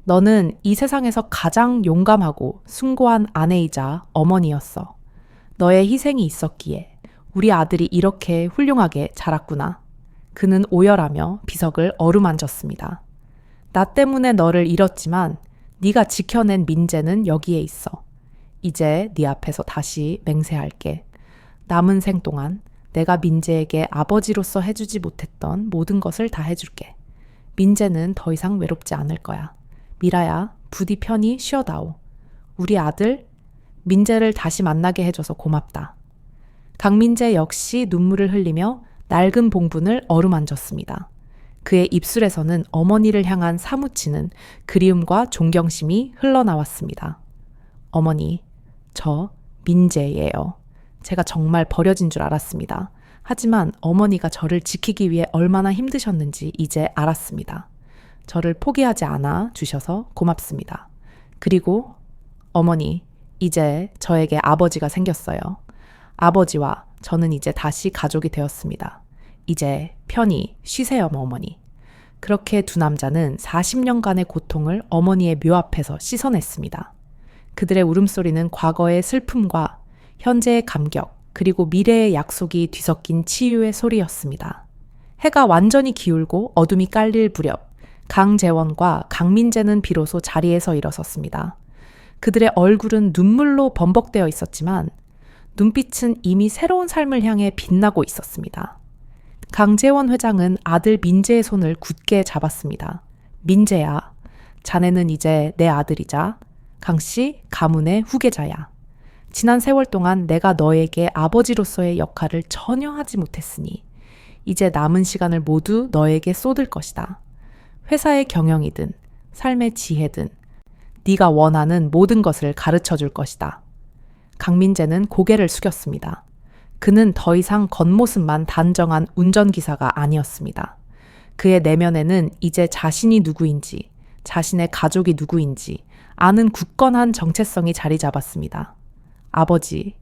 너는 이 세상에서 가장 용감하고 숭고한 아내이자 어머니였어. 너의 희생이 있었기에 우리 아들이 이렇게 훌륭하게 자랐구나. 그는 오열하며 비석을 어루만졌습니다. 나 때문에 너를 잃었지만 네가 지켜낸 민재는 여기에 있어. 이제 네 앞에서 다시 맹세할게. 남은 생 동안 내가 민재에게 아버지로서 해주지 못했던 모든 것을 다 해줄게. 민재는 더 이상 외롭지 않을 거야. 미라야, 부디 편히 쉬어다오. 우리 아들 민재를 다시 만나게 해줘서 고맙다. 강민재 역시 눈물을 흘리며 낡은 봉분을 어루만졌습니다. 그의 입술에서는 어머니를 향한 사무치는 그리움과 존경심이 흘러나왔습니다. 어머니, 저 민재예요. 제가 정말 버려진 줄 알았습니다. 하지만 어머니가 저를 지키기 위해 얼마나 힘드셨는지 이제 알았습니다. 저를 포기하지 않아 주셔서 고맙습니다. 그리고 어머니, 이제 저에게 아버지가 생겼어요. 아버지와 저는 이제 다시 가족이 되었습니다. 이제 편히 쉬세요, 어머니. 그렇게 두 남자는 40년간의 고통을 어머니의 묘 앞에서 씻어냈습니다. 그들의 울음소리는 과거의 슬픔과 현재의 감격, 그리고 미래의 약속이 뒤섞인 치유의 소리였습니다. 해가 완전히 기울고 어둠이 깔릴 무렵 강재원과 강민재는 비로소 자리에서 일어섰습니다. 그들의 얼굴은 눈물로 범벅되어 있었지만 눈빛은 이미 새로운 삶을 향해 빛나고 있었습니다. 강재원 회장은 아들 민재의 손을 굳게 잡았습니다. 민재야, 자네는 이제 내 아들이자 강씨 가문의 후계자야. 지난 세월 동안 내가 너에게 아버지로서의 역할을 전혀 하지 못했으니 이제 남은 시간을 모두 너에게 쏟을 것이다. 회사의 경영이든 삶의 지혜든 네가 원하는 모든 것을 가르쳐 줄 것이다. 강민재는 고개를 숙였습니다. 그는 더 이상 겉모습만 단정한 운전기사가 아니었습니다. 그의 내면에는 이제 자신이 누구인지, 자신의 가족이 누구인지 아는 굳건한 정체성이 자리 잡았습니다. 아버지,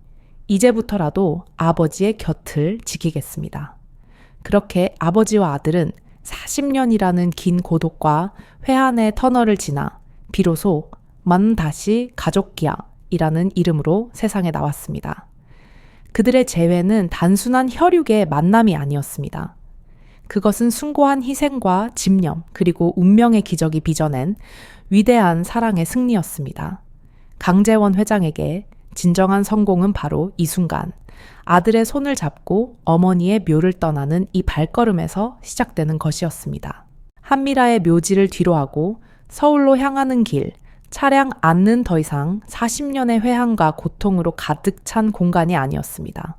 이제부터라도 아버지의 곁을 지키겠습니다. 그렇게 아버지와 아들은 40년이라는 긴 고독과 회한의 터널을 지나 비로소 다시 가족기야이라는 이름으로 세상에 나왔습니다. 그들의 재회는 단순한 혈육의 만남이 아니었습니다. 그것은 숭고한 희생과 집념 그리고 운명의 기적이 빚어낸 위대한 사랑의 승리였습니다. 강재원 회장에게 진정한 성공은 바로 이 순간 아들의 손을 잡고 어머니의 묘를 떠나는 이 발걸음에서 시작되는 것이었습니다. 한미라의 묘지를 뒤로하고 서울로 향하는 길, 차량 안은 더 이상 40년의 회한과 고통으로 가득 찬 공간이 아니었습니다.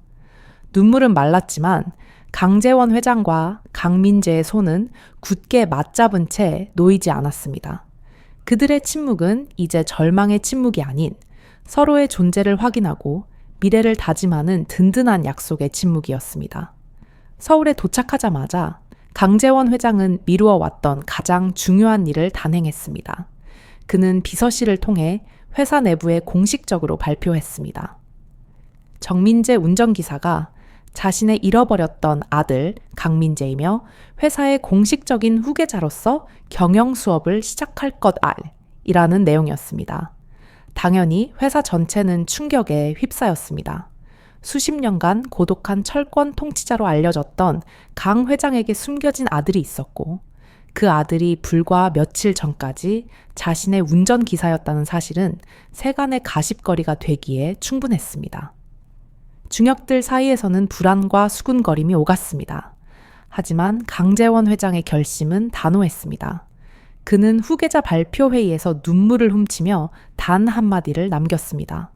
눈물은 말랐지만 강재원 회장과 강민재의 손은 굳게 맞잡은 채 놓이지 않았습니다. 그들의 침묵은 이제 절망의 침묵이 아닌 서로의 존재를 확인하고 미래를 다짐하는 든든한 약속의 침묵이었습니다. 서울에 도착하자마자 강재원 회장은 미루어 왔던 가장 중요한 일을 단행했습니다. 그는 비서실을 통해 회사 내부에 공식적으로 발표했습니다. 정민재 운전기사가 자신의 잃어버렸던 아들 강민재이며 회사의 공식적인 후계자로서 경영 수업을 시작할 것이라는 내용이었습니다. 당연히 회사 전체는 충격에 휩싸였습니다. 수십 년간 고독한 철권 통치자로 알려졌던 강 회장에게 숨겨진 아들이 있었고 그 아들이 불과 며칠 전까지 자신의 운전기사였다는 사실은 세간의 가십거리가 되기에 충분했습니다. 중역들 사이에서는 불안과 수군거림이 오갔습니다. 하지만 강재원 회장의 결심은 단호했습니다. 그는 후계자 발표회의에서 눈물을 훔치며 단 한마디를 남겼습니다.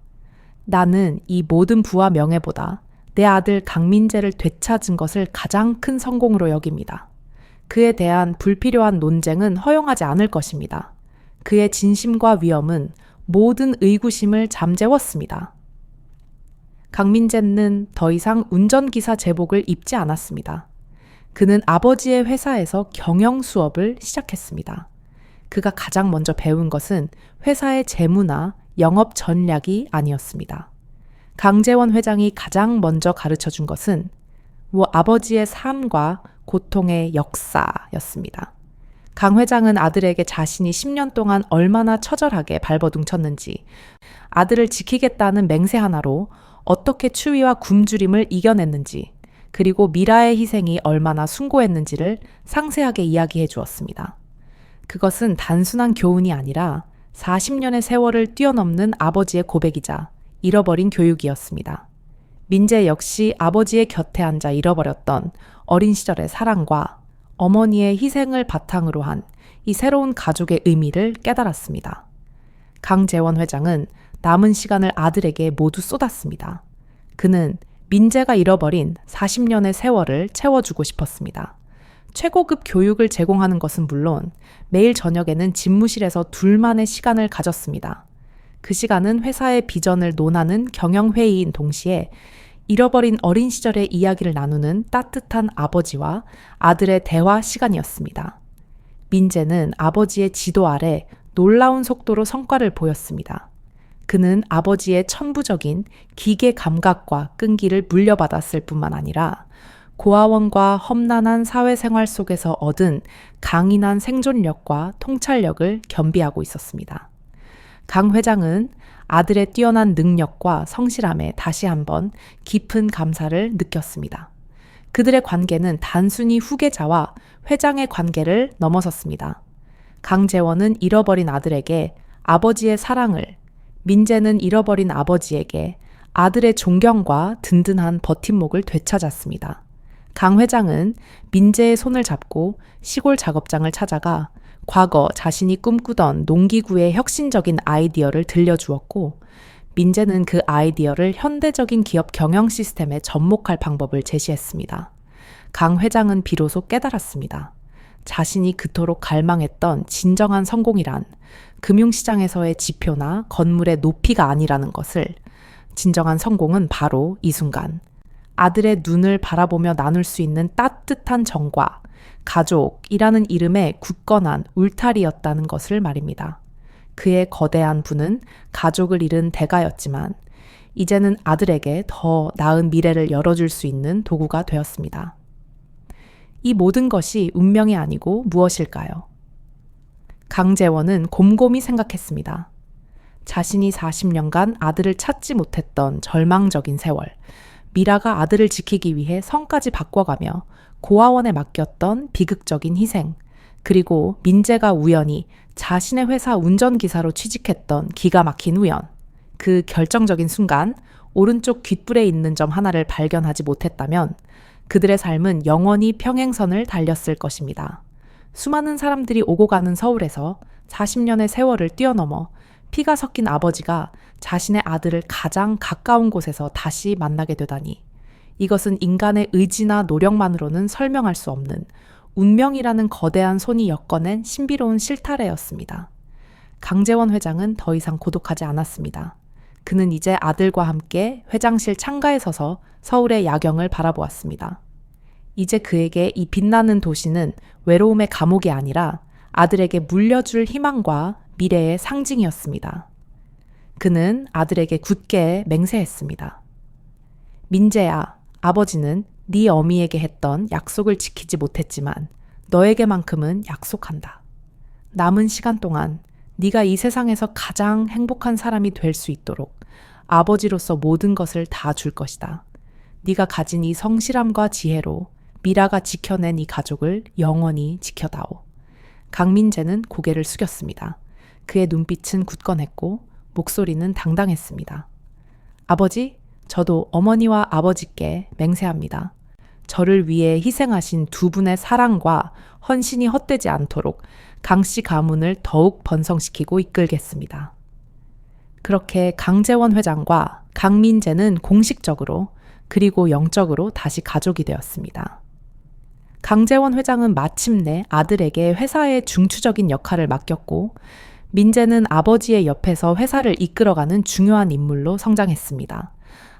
나는 이 모든 부와 명예보다 내 아들 강민재를 되찾은 것을 가장 큰 성공으로 여깁니다. 그에 대한 불필요한 논쟁은 허용하지 않을 것입니다. 그의 진심과 위엄은 모든 의구심을 잠재웠습니다. 강민재는 더 이상 운전기사 제복을 입지 않았습니다. 그는 아버지의 회사에서 경영 수업을 시작했습니다. 그가 가장 먼저 배운 것은 회사의 재무나 영업 전략이 아니었습니다. 강재원 회장이 가장 먼저 가르쳐 준 것은 아버지의 삶과 고통의 역사였습니다. 강 회장은 아들에게 자신이 10년 동안 얼마나 처절하게 발버둥쳤는지, 아들을 지키겠다는 맹세 하나로 어떻게 추위와 굶주림을 이겨냈는지, 그리고 미라의 희생이 얼마나 숭고했는지를 상세하게 이야기해 주었습니다. 그것은 단순한 교훈이 아니라 40년의 세월을 뛰어넘는 아버지의 고백이자 잃어버린 교육이었습니다. 민재 역시 아버지의 곁에 앉아 잃어버렸던 어린 시절의 사랑과 어머니의 희생을 바탕으로 한 이 새로운 가족의 의미를 깨달았습니다. 강재원 회장은 남은 시간을 아들에게 모두 쏟았습니다. 그는 민재가 잃어버린 40년의 세월을 채워주고 싶었습니다. 최고급 교육을 제공하는 것은 물론 매일 저녁에는 집무실에서 둘만의 시간을 가졌습니다. 그 시간은 회사의 비전을 논하는 경영회의인 동시에 잃어버린 어린 시절의 이야기를 나누는 따뜻한 아버지와 아들의 대화 시간이었습니다. 민재는 아버지의 지도 아래 놀라운 속도로 성과를 보였습니다. 그는 아버지의 천부적인 기계 감각과 끈기를 물려받았을 뿐만 아니라 고아원과 험난한 사회생활 속에서 얻은 강인한 생존력과 통찰력을 겸비하고 있었습니다. 강 회장은 아들의 뛰어난 능력과 성실함에 다시 한번 깊은 감사를 느꼈습니다. 그들의 관계는 단순히 후계자와 회장의 관계를 넘어섰습니다. 강재원은 잃어버린 아들에게 아버지의 사랑을, 민재는 잃어버린 아버지에게 아들의 존경과 든든한 버팀목을 되찾았습니다. 강 회장은 민재의 손을 잡고 시골 작업장을 찾아가 과거 자신이 꿈꾸던 농기구의 혁신적인 아이디어를 들려주었고, 민재는 그 아이디어를 현대적인 기업 경영 시스템에 접목할 방법을 제시했습니다. 강 회장은 비로소 깨달았습니다. 자신이 그토록 갈망했던 진정한 성공이란 금융시장에서의 지표나 건물의 높이가 아니라는 것을, 진정한 성공은 바로 이 순간 아들의 눈을 바라보며 나눌 수 있는 따뜻한 정과 가족이라는 이름의 굳건한 울타리였다는 것을 말입니다. 그의 거대한 부는 가족을 잃은 대가였지만 이제는 아들에게 더 나은 미래를 열어줄 수 있는 도구가 되었습니다. 이 모든 것이 운명이 아니고 무엇일까요? 강재원은 곰곰이 생각했습니다. 자신이 40년간 아들을 찾지 못했던 절망적인 세월, 미라가 아들을 지키기 위해 성까지 바꿔가며 고아원에 맡겼던 비극적인 희생, 그리고 민재가 우연히 자신의 회사 운전기사로 취직했던 기가 막힌 우연, 그 결정적인 순간 오른쪽 귓불에 있는 점 하나를 발견하지 못했다면 그들의 삶은 영원히 평행선을 달렸을 것입니다. 수많은 사람들이 오고 가는 서울에서 40년의 세월을 뛰어넘어 피가 섞인 아버지가 자신의 아들을 가장 가까운 곳에서 다시 만나게 되다니, 이것은 인간의 의지나 노력만으로는 설명할 수 없는 운명이라는 거대한 손이 엮어낸 신비로운 실타래였습니다. 강재원 회장은 더 이상 고독하지 않았습니다. 그는 이제 아들과 함께 회장실 창가에 서서 서울의 야경을 바라보았습니다. 이제 그에게 이 빛나는 도시는 외로움의 감옥이 아니라 아들에게 물려줄 희망과 미래의 상징이었습니다. 그는 아들에게 굳게 맹세했습니다. 민재야, 아버지는 네 어미에게 했던 약속을 지키지 못했지만 너에게만큼은 약속한다. 남은 시간 동안 네가 이 세상에서 가장 행복한 사람이 될 수 있도록 아버지로서 모든 것을 다 줄 것이다. 네가 가진 이 성실함과 지혜로 미라가 지켜낸 이 가족을 영원히 지켜다오. 강민재는 고개를 숙였습니다. 그의 눈빛은 굳건했고 목소리는 당당했습니다. 아버지, 저도 어머니와 아버지께 맹세합니다. 저를 위해 희생하신 두 분의 사랑과 헌신이 헛되지 않도록 강씨 가문을 더욱 번성시키고 이끌겠습니다. 그렇게 강재원 회장과 강민재는 공식적으로 그리고 영적으로 다시 가족이 되었습니다. 강재원 회장은 마침내 아들에게 회사의 중추적인 역할을 맡겼고, 민재는 아버지의 옆에서 회사를 이끌어가는 중요한 인물로 성장했습니다.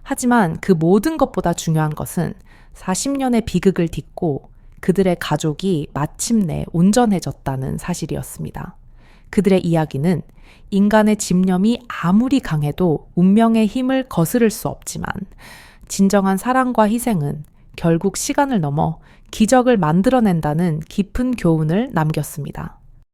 하지만 그 모든 것보다 중요한 것은 40년의 비극을 딛고 그들의 가족이 마침내 온전해졌다는 사실이었습니다. 그들의 이야기는 인간의 집념이 아무리 강해도 운명의 힘을 거스를 수 없지만 진정한 사랑과 희생은 결국 시간을 넘어 기적을 만들어낸다는 깊은 교훈을 남겼습니다.